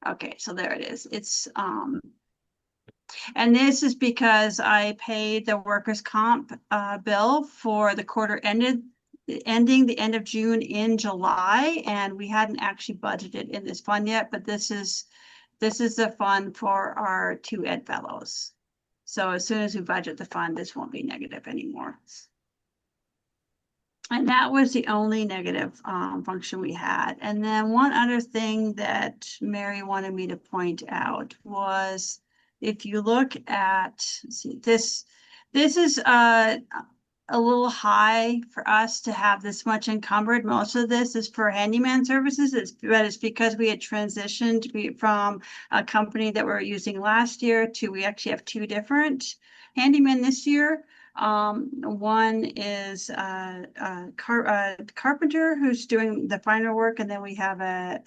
Okay, so there it is. It's and this is because I paid the workers' comp bill for the quarter ending the end of June in July, and we hadn't actually budgeted in this fund yet, but this is the fund for our 2 ed fellows. So as soon as we budget the fund, this won't be negative anymore. And that was the only negative function we had. And then one other thing that Mary wanted me to point out was if you look at, see, this is a little high for us to have this much encumbered. Most of this is for handyman services. But it's because we had transitioned from a company that we were using last year to, we actually have 2 different handymen this year. One is a carpenter who's doing the finer work, and then we have a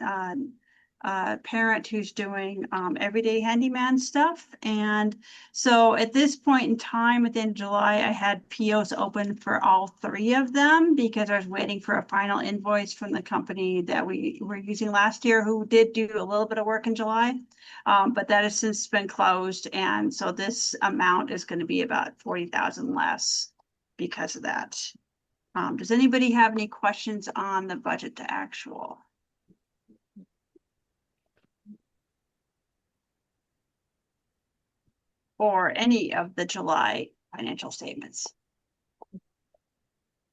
parent who's doing everyday handyman stuff. And so at this point in time, within July, I had POs open for all 3 of them because I was waiting for a final invoice from the company that we were using last year, who did do a little bit of work in July. But that has since been closed. And so this amount is going to be about 40,000 less because of that. Does anybody have any questions on the budget to actual? Or any of the July financial statements?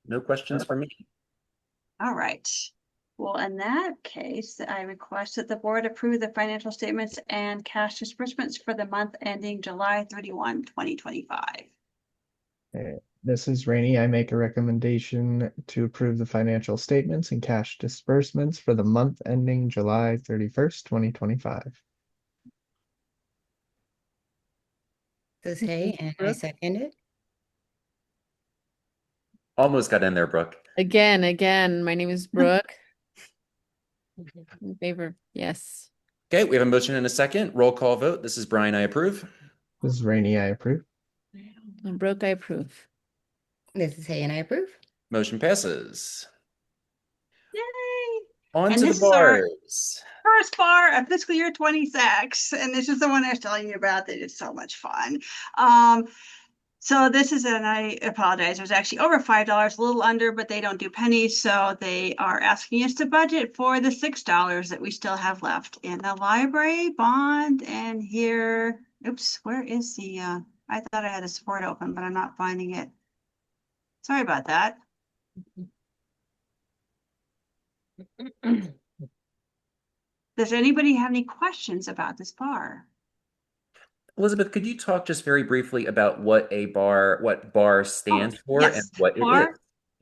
No questions for me. All right. Well, in that case, I request that the board approve the financial statements and cash disbursements for the month ending July 31, 2025. This is Rainey. I make a recommendation to approve the financial statements and cash disbursements for the month ending July 31st, 2025. This is Hay, and I second it. Almost got in there, Brooke. Again, my name is Brooke. In favor, yes. Okay, we have a motion and a second. Roll call vote. This is Brian. I approve. This is Rainey. I approve. And Brooke, I approve. This is Hay, and I approve. Motion passes. Yay! On And to the this is our bars. first bar of fiscal year 26. And this is the one I was telling you about that is so much fun. So this is, and I apologize, it was actually over $5, a little under, but they don't do pennies. So they are asking us to budget for the $6 that we still have left in the library bond. And here, oops, where is the, I thought I had a support open, but I'm not finding it. Sorry about that. Does anybody have any questions about this bar? Elizabeth, could you talk just very briefly about what bar stands for Yes, and what it bar.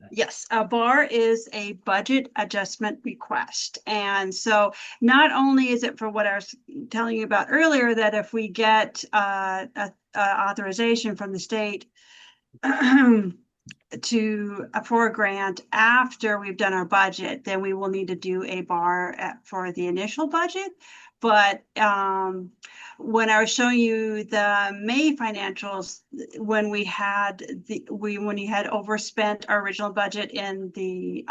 is? Yes, a bar is a budget adjustment request. And so not only is it for what I was telling you about earlier, that if we get authorization from the state for a grant after we've done our budget, then we will need to do a bar for the initial budget. But when I was showing you the May financials, when we had overspent our original budget in the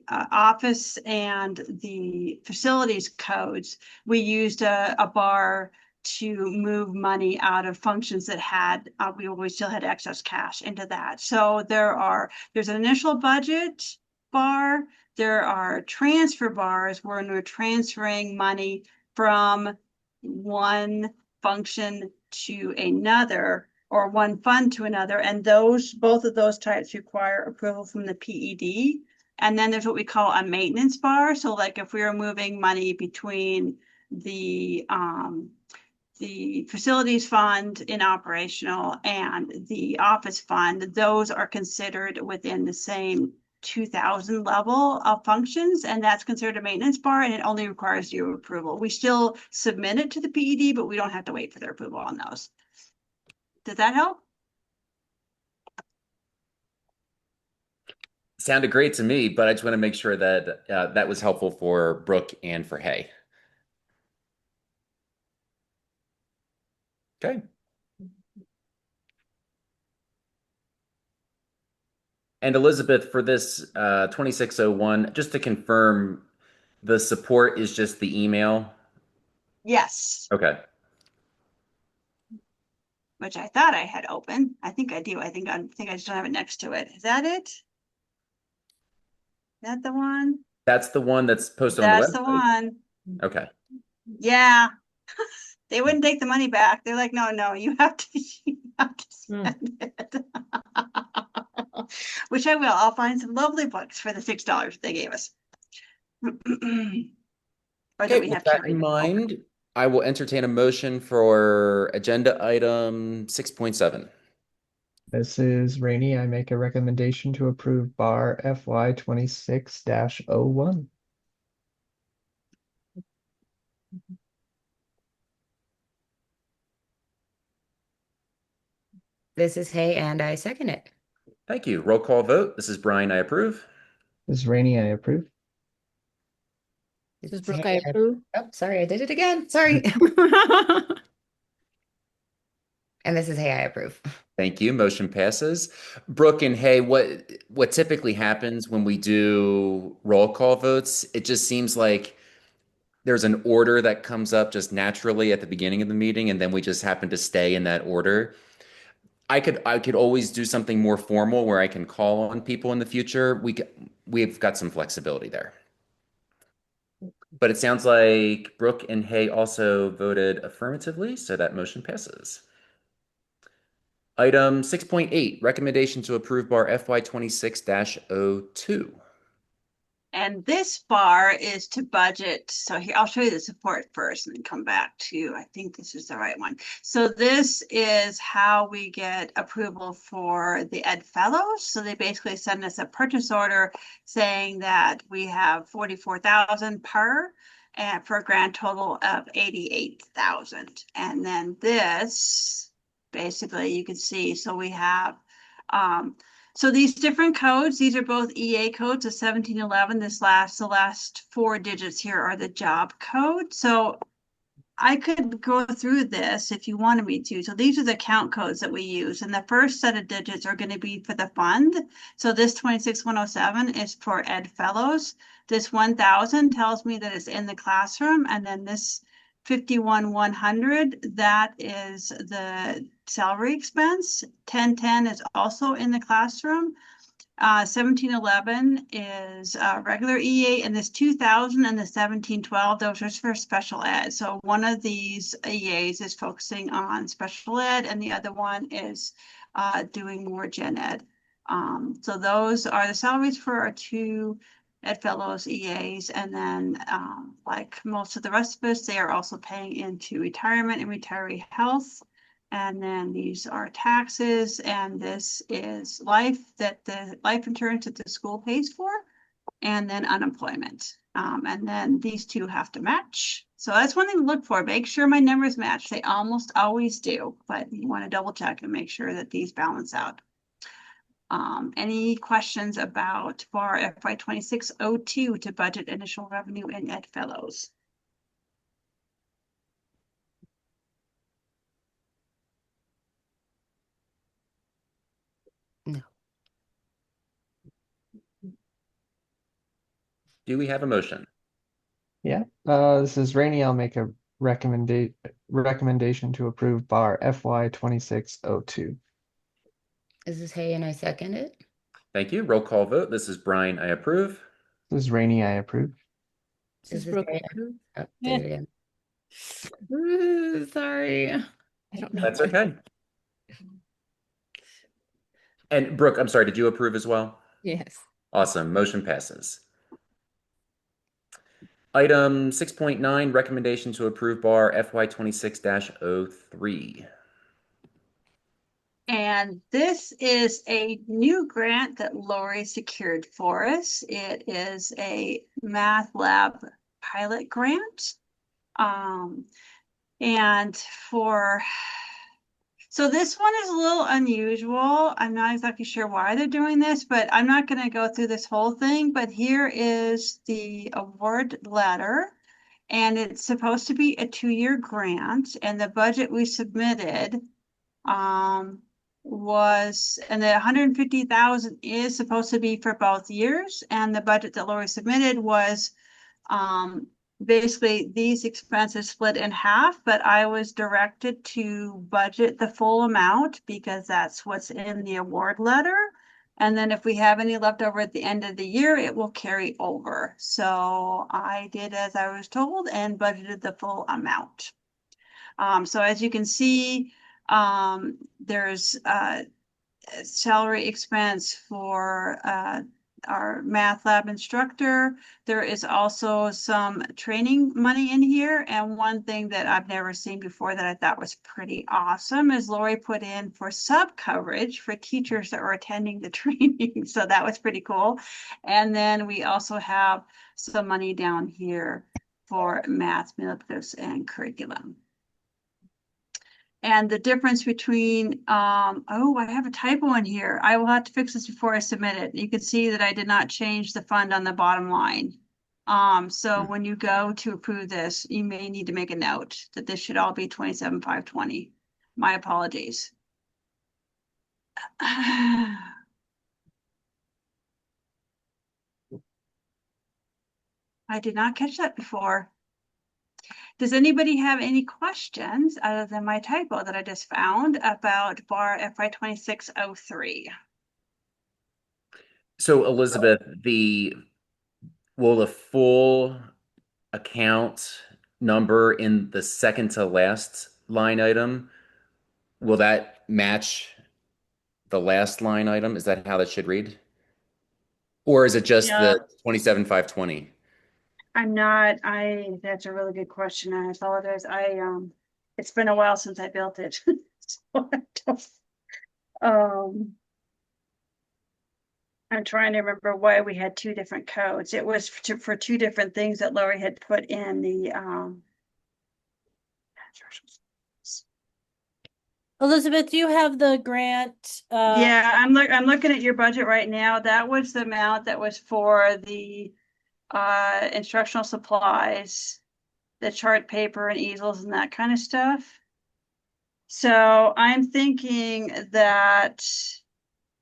office and the facilities codes, we used a bar to move money out of functions that had we still had excess cash into that. So there's an initial budget bar, there are transfer bars when we're transferring money from one function to another or one fund to another, and both of those types require approval from the PED. And then there's what we call a maintenance bar. So like if we are moving money between the facilities fund in operational and the office fund, those are considered within the same 2000 level of functions, and that's considered a maintenance bar, and it only requires your approval. We still submit it to the PED, but we don't have to wait for their approval on those. Does that help? Sounded great to me, but I just want to make sure that that was helpful for Brooke and for Hay. Okay. And Elizabeth, for this 2601, just to confirm, the support is just the email? Yes. Okay. Which I thought I had open. I think I do. I think I just don't have it next to it. Is that it? Is that the one? That's the one that's posted on the That's website. the one. Okay. Yeah. They wouldn't take the money back. They're like, no, you have to spend it. Which I will. I'll find some lovely books for the $6 they gave us. Or that Okay, we with have that carried in over. mind, I will entertain a motion for agenda item 6.7. This is Rainey. I make a recommendation to approve bar FY 26-01. This is Hay, and I second it. Thank you. Roll call vote. This is Brian. I approve. This is Rainey. I approve. This is It's Brooke, Hay, I approve. oh, sorry, I did it again. Sorry. And this is Hay, I approve. Thank you. Motion passes. Brooke and Hay, what typically happens when we do roll call votes, it just seems like there's an order that comes up just naturally at the beginning of the meeting, and then we just happen to stay in that order. I could always do something more formal where I can call on people in the future. We've got some flexibility there. But it sounds like Brooke and Hay also voted affirmatively, so that motion passes. Item 6.8, recommendation to approve bar FY 26-02. And this bar is to budget. So here, I'll show you the support first and then come back to, I think this is the right one. So this is how we get approval for the Ed Fellows. So they basically send us a purchase order saying that we have 44,000 per and for a grand total of 88,000. And then this, basically you can see, so we have, so these different codes, these are both EA codes, the 1711. The last 4 digits here are the job code. So I could go through this if you wanted me to. So these are the count codes that we use. And the first set of digits are going to be for the fund. So this 26107 is for Ed Fellows. This 1000 tells me that it's in the classroom. And then this 51,100, that is the salary expense. 1010 is also in the classroom. 1711 is regular EA, and this 2000 and the 1712, those are for special ed. So one of these EAs is focusing on special ed, and the other one is doing more gen ed. So those are the salaries for our 2 Ed Fellows EAs, and then like most of the rest of us, they are also paying into retirement and retiree health. And then these are taxes, and this is life that the life insurance that the school pays for, and then unemployment. And then these two have to match. So that's one thing to look for. Make sure my numbers match. They almost always do, but you want to double check and make sure that these balance out. Any questions about FAR FY 2602 to budget initial revenue in Ed Fellows? No. Do we have a motion? Yeah, this is Rainey. I'll make a recommendation to approve bar FY 2602. Is this Hay and I second it? Thank you. Roll call vote. This is Brian. I approve. This is Rainey. I approve. This is Is this Brooke. Hay? Oh, Yeah. there you go. Ooh, sorry. I don't know. That's okay. And Brooke, I'm sorry, did you approve as well? Yes. Awesome. Motion passes. Item 6.9, recommendation to approve bar FY 26-03. And this is a new grant that Lori secured for us. It is a math lab pilot grant. And so this one is a little unusual. I'm not exactly sure why they're doing this, but I'm not going to go through this whole thing. But here is the award letter, and it's supposed to be a 2-year grant. And the budget we submitted was, and the 150,000 is supposed to be for both years. And the budget that Lori submitted was basically these expenses split in half, but I was directed to budget the full amount because that's what's in the award letter. And then if we have any left over at the end of the year, it will carry over. So I did as I was told and budgeted the full amount. So as you can see, there's salary expense for our math lab instructor. There is also some training money in here. And one thing that I've never seen before that I thought was pretty awesome is Lori put in for sub coverage for teachers that were attending the training. So that was pretty cool. And then we also have some money down here for math, milibus, and curriculum. And the difference between, oh, I have a typo in here. I will have to fix this before I submit it. You can see that I did not change the fund on the bottom line. So when you go to approve this, you may need to make a note that this should all be 27,520. My apologies. I did not catch that before. Does anybody have any questions other than my typo that I just found about bar FY 2603? So Elizabeth, will the full account number in the second to last line item, will that match the last line item? Is that how that should read? Or is it just Yeah. the 27,520? That's a really good question. I apologize. It's been a while since I built it. So I'm trying to remember why we had two different codes. It was for two different things that Lori had put in the, Elizabeth, do you have the grant? yeah, I'm looking at your budget right now. That was the amount that was for the instructional supplies, the chart paper and easels and that kind of stuff. So I'm thinking that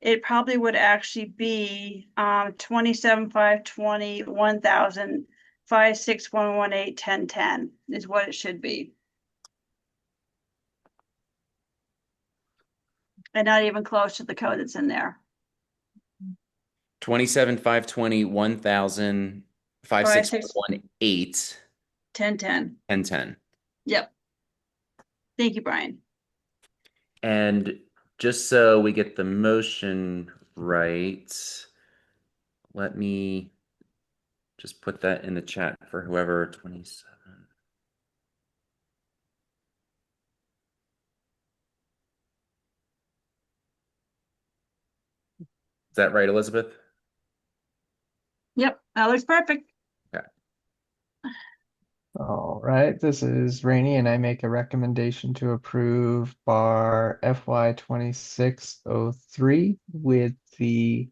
it probably would actually be 27,520, 1,000, 56118, 1010 is what it should be. And not even close to the code that's in there. 27,520, 1,000, 56118, 1010. 1010. Yep. Thank you, Brian. And just so we get the motion right, let me just put that in the chat for whoever 27. Is that right, Elizabeth? Yep, that looks perfect. Okay. All right, this is Rainey, and I make a recommendation to approve bar FY 2603 with the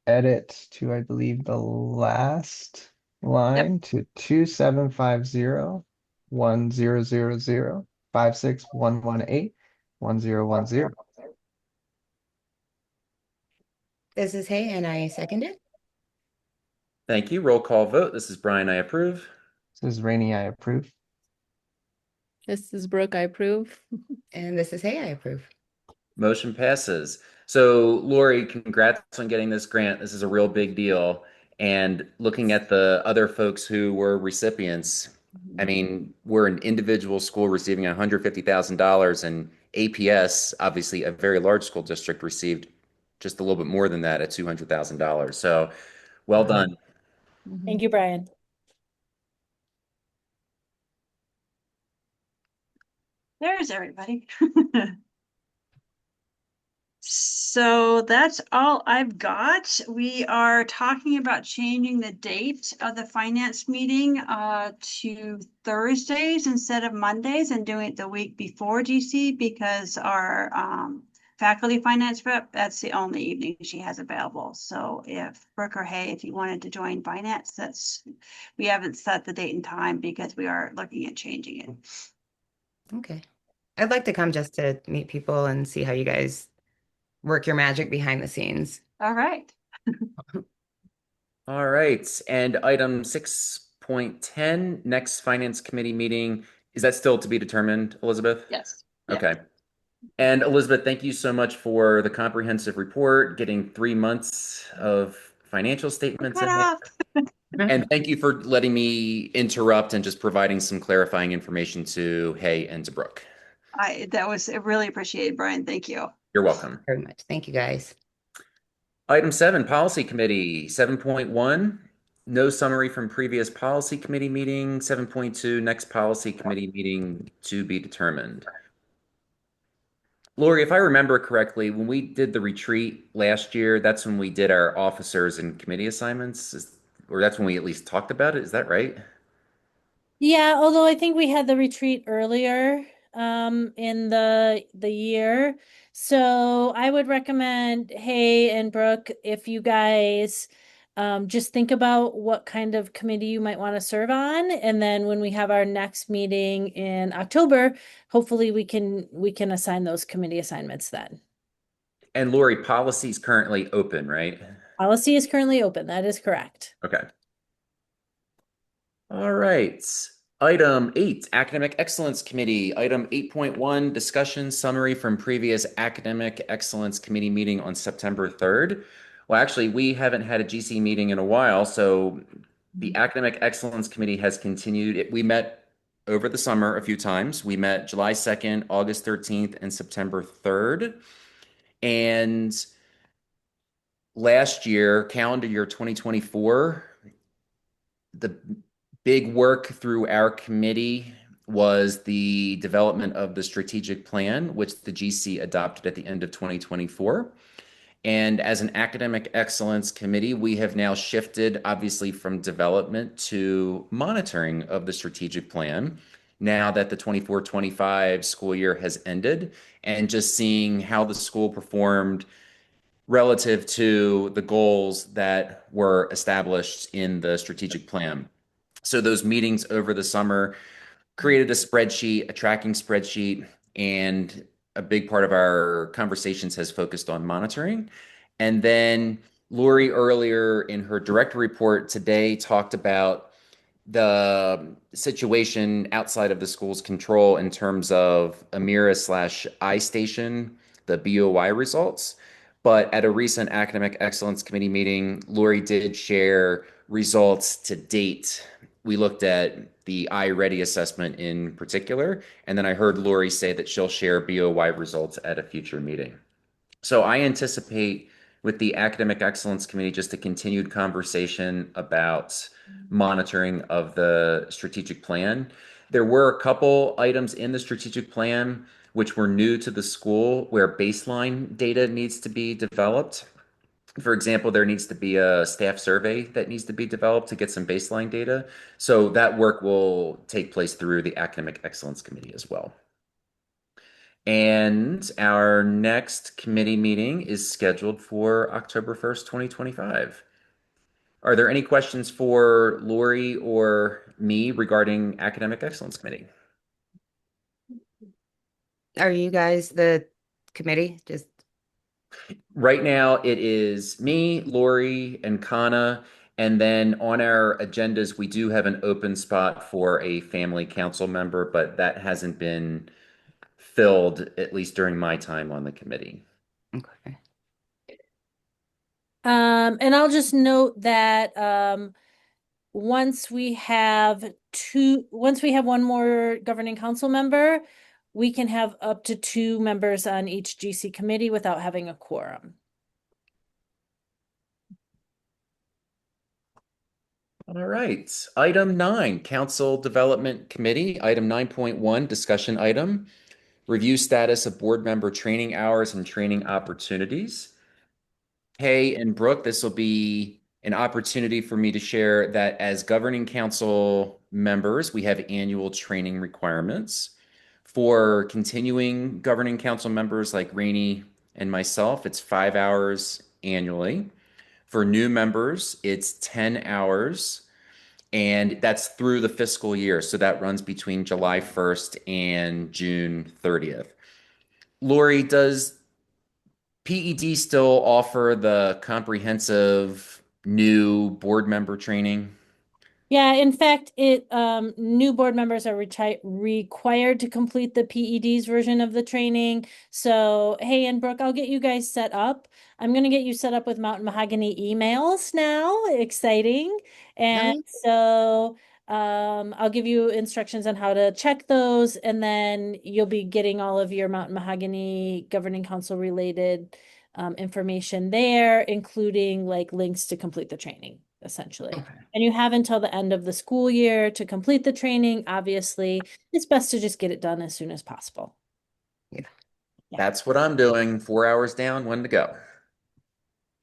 edit to, I believe, the last Yep. line to 2750-1000-56118-1010. This is Hay, and I second it. Thank you. Roll call vote. This is Brian. I approve. This is Rainey, I approve. This is Brooke, I approve. And this is Hay, I approve. Motion passes. So, Lori, congrats on getting this grant. This is a real big deal. And looking at the other folks who were recipients, I mean, we're an individual school receiving $150,000, and APS, obviously a very large school district, received just a little bit more than that at $200,000. So, well done. Thank you, Brian. There's everybody. So that's all I've got. We are talking about changing the date of the finance meeting to Thursdays instead of Mondays and doing it the week before GC because our faculty finance rep, that's the only evening she has available. So if Brooke or Hay, if you wanted to join finance, we haven't set the date and time because we are looking at changing it. Okay. I'd like to come just to meet people and see how you guys work your magic behind the scenes. All right. All right. And item 6.10, next finance committee meeting. Is that still to be determined, Elizabeth? Yes. Okay. And Elizabeth, thank you so much for the comprehensive report, getting 3 months of financial statements in there. And thank you for letting me interrupt and just providing some clarifying information to Hay and to Brooke. That was really appreciated, Brian. Thank you. You're welcome. Very much. Thank you, guys. Item 7, Policy Committee. 7.1, no summary from previous Policy Committee meeting. 7.2, next Policy Committee meeting to be determined. Lori, if I remember correctly, when we did the retreat last year, that's when we did our officers and committee assignments, or that's when we at least talked about it. Is that right? Yeah, although I think we had the retreat earlier in the year. So I would recommend, Hay and Brooke, if you guys just think about what kind of committee you might want to serve on, and then when we have our next meeting in October, hopefully we can assign those committee assignments then. And Lori, policy is currently open, right? Policy is currently open. That is correct. Okay. All right. Item 8, Academic Excellence Committee. Item 8.1, discussion summary from previous Academic Excellence Committee meeting on September 3rd. Well, actually, we haven't had a GC meeting in a while, so the Academic Excellence Committee has continued. We met over the summer a few times. We met July 2nd, August 13th, and September 3rd. And last year, calendar year 2024, the big work through our committee was the development of the strategic plan, which the GC adopted at the end of 2024. And as an academic excellence committee, we have now shifted, obviously, from development to monitoring of the strategic plan now that the 24-25 school year has ended, and just seeing how the school performed relative to the goals that were established in the strategic plan. So those meetings over the summer created a spreadsheet, a tracking spreadsheet, and a big part of our conversations has focused on monitoring. And then Lori earlier in her direct report today talked about the situation outside of the school's control in terms of Amira/iStation, the BOY results. But at a recent Academic Excellence Committee meeting, Lori did share results to date. We looked at the iReady assessment in particular, and then I heard Lori say that she'll share BOY results at a future meeting. So I anticipate with the Academic Excellence Committee just a continued conversation about monitoring of the strategic plan. There were a couple items in the strategic plan which were new to the school where baseline data needs to be developed. For example, there needs to be a staff survey that needs to be developed to get some baseline data. So that work will take place through the Academic Excellence Committee as well. And our next committee meeting is scheduled for October 1st, 2025. Are there any questions for Lori or me regarding Academic Excellence Committee? Are you guys the committee? Just Right now, it is me, Lori, and Kana. And then on our agendas, we do have an open spot for a family council member, but that hasn't been filled, at least during my time on the committee. okay. And I'll just note that once we have one more governing council member, we can have up to 2 members on each GC committee without having a quorum. All right. Item 9, Council Development Committee. Item 9.1, discussion item. Review status of board member training hours and training opportunities. Hay and Brooke, this will be an opportunity for me to share that as governing council members, we have annual training requirements. For continuing governing council members like Rainey and myself, it's 5 hours annually. For new members, it's 10 hours, and that's through the fiscal year. So that runs between July 1st and June 30th. Lori, does PED still offer the comprehensive new board member training? Yeah, in fact, new board members are required to complete the PED's version of the training. So, hey, and Brooke, I'll get you guys set up. I'm gonna get you set up with Mountain Mahogany emails now. Exciting. And Um, so I'll give you instructions on how to check those, and then you'll be getting all of your Mountain Mahogany Governing Council related information there, including like links to complete the training, essentially. okay. And you have until the end of the school year to complete the training. Obviously, it's best to just get it done as soon as possible. Yeah. That's what I'm doing. 4 hours down, one to go.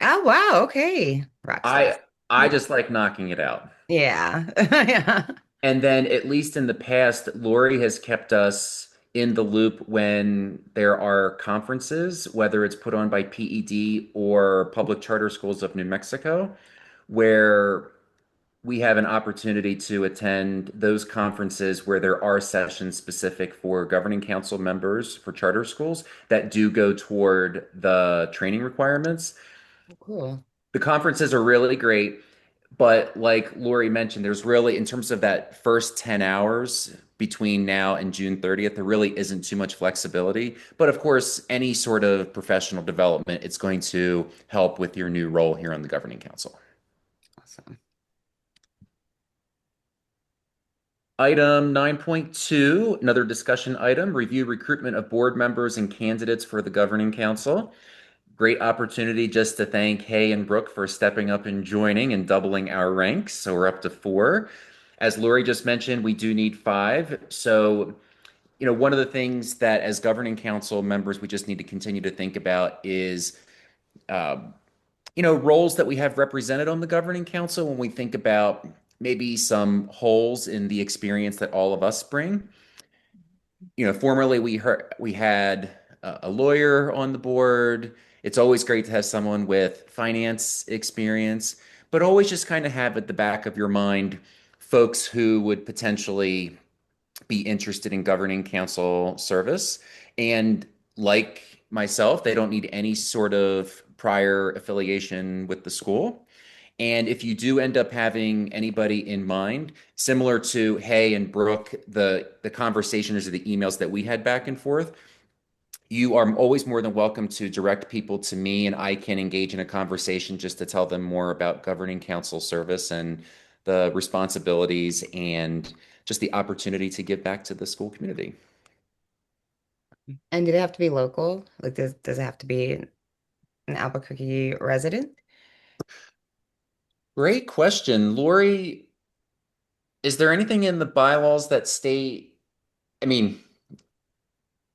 Oh, wow. Okay. Rock stars. I just like knocking it out. Yeah. Yeah. And then, at least in the past, Lori has kept us in the loop when there are conferences, whether it's put on by PED or Public Charter Schools of New Mexico, where we have an opportunity to attend those conferences where there are sessions specific for governing council members for charter schools that do go toward the training requirements. Cool. The conferences are really great, but like Lori mentioned, there's really, in terms of that first 10 hours between now and June 30th, there really isn't too much flexibility. But of course, any sort of professional development, it's going to help with your new role here on the governing council. Awesome. Item 9.2, another discussion item, review recruitment of board members and candidates for the governing council. Great opportunity just to thank Hay and Brooke for stepping up and joining and doubling our ranks. So we're up to 4. As Lori just mentioned, we do need 5. So, one of the things that as governing council members, we just need to continue to think about is, roles that we have represented on the governing council when we think about maybe some holes in the experience that all of us bring. Formerly we had a lawyer on the board. It's always great to have someone with finance experience, but always just kind of have at the back of your mind folks who would potentially be interested in governing council service. And like myself, they don't need any sort of prior affiliation with the school. And if you do end up having anybody in mind, similar to Hay and Brooke, the conversations or the emails that we had back and forth, you are always more than welcome to direct people to me, and I can engage in a conversation just to tell them more about governing council service and the responsibilities and just the opportunity to give back to the school community. And did it have to be local? Like, does it have to be an Albuquerque resident? Great question. Lori, is there anything in the bylaws that state, I mean,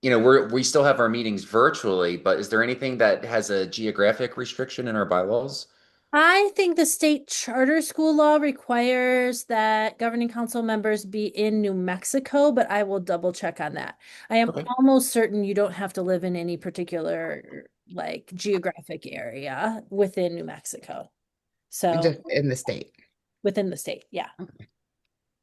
we still have our meetings virtually, but is there anything that has a geographic restriction in our bylaws? I think the state charter school law requires that governing council members be in New Mexico, but I will double check on that. I am Okay. almost certain you don't have to live in any particular like geographic area within New Mexico. So Just in the state. within the state, yeah.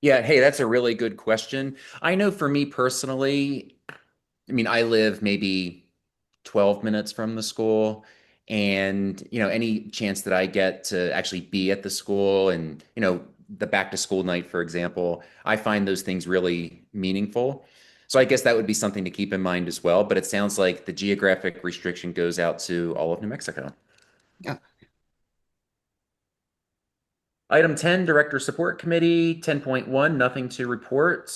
Yeah, hey, that's a really good question. I know for me personally, I mean, I live maybe 12 minutes from the school, and any chance that I get to actually be at the school and, the back to school night, for example, I find those things really meaningful. So I guess that would be something to keep in mind as well, but it sounds like the geographic restriction goes out to all of New Mexico. Yeah. Item 10, Director Support Committee, 10.1, nothing to report.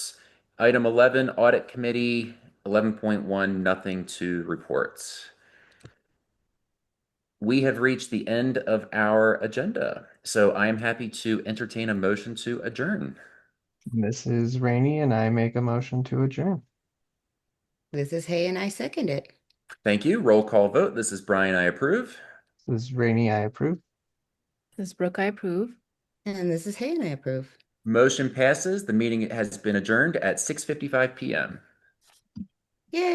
Item 11, Audit Committee, 11.1, nothing to report. We have reached the end of our agenda, so I am happy to entertain a motion to adjourn. This is Rainey, and I make a motion to adjourn. This is Hay and I second it. Thank you. Roll call vote. This is Brian. I approve. This is Rainey, I approve. This is Brooke, I approve. And this is Hay and I approve. Motion passes. The meeting has been adjourned at 6:55 p.m.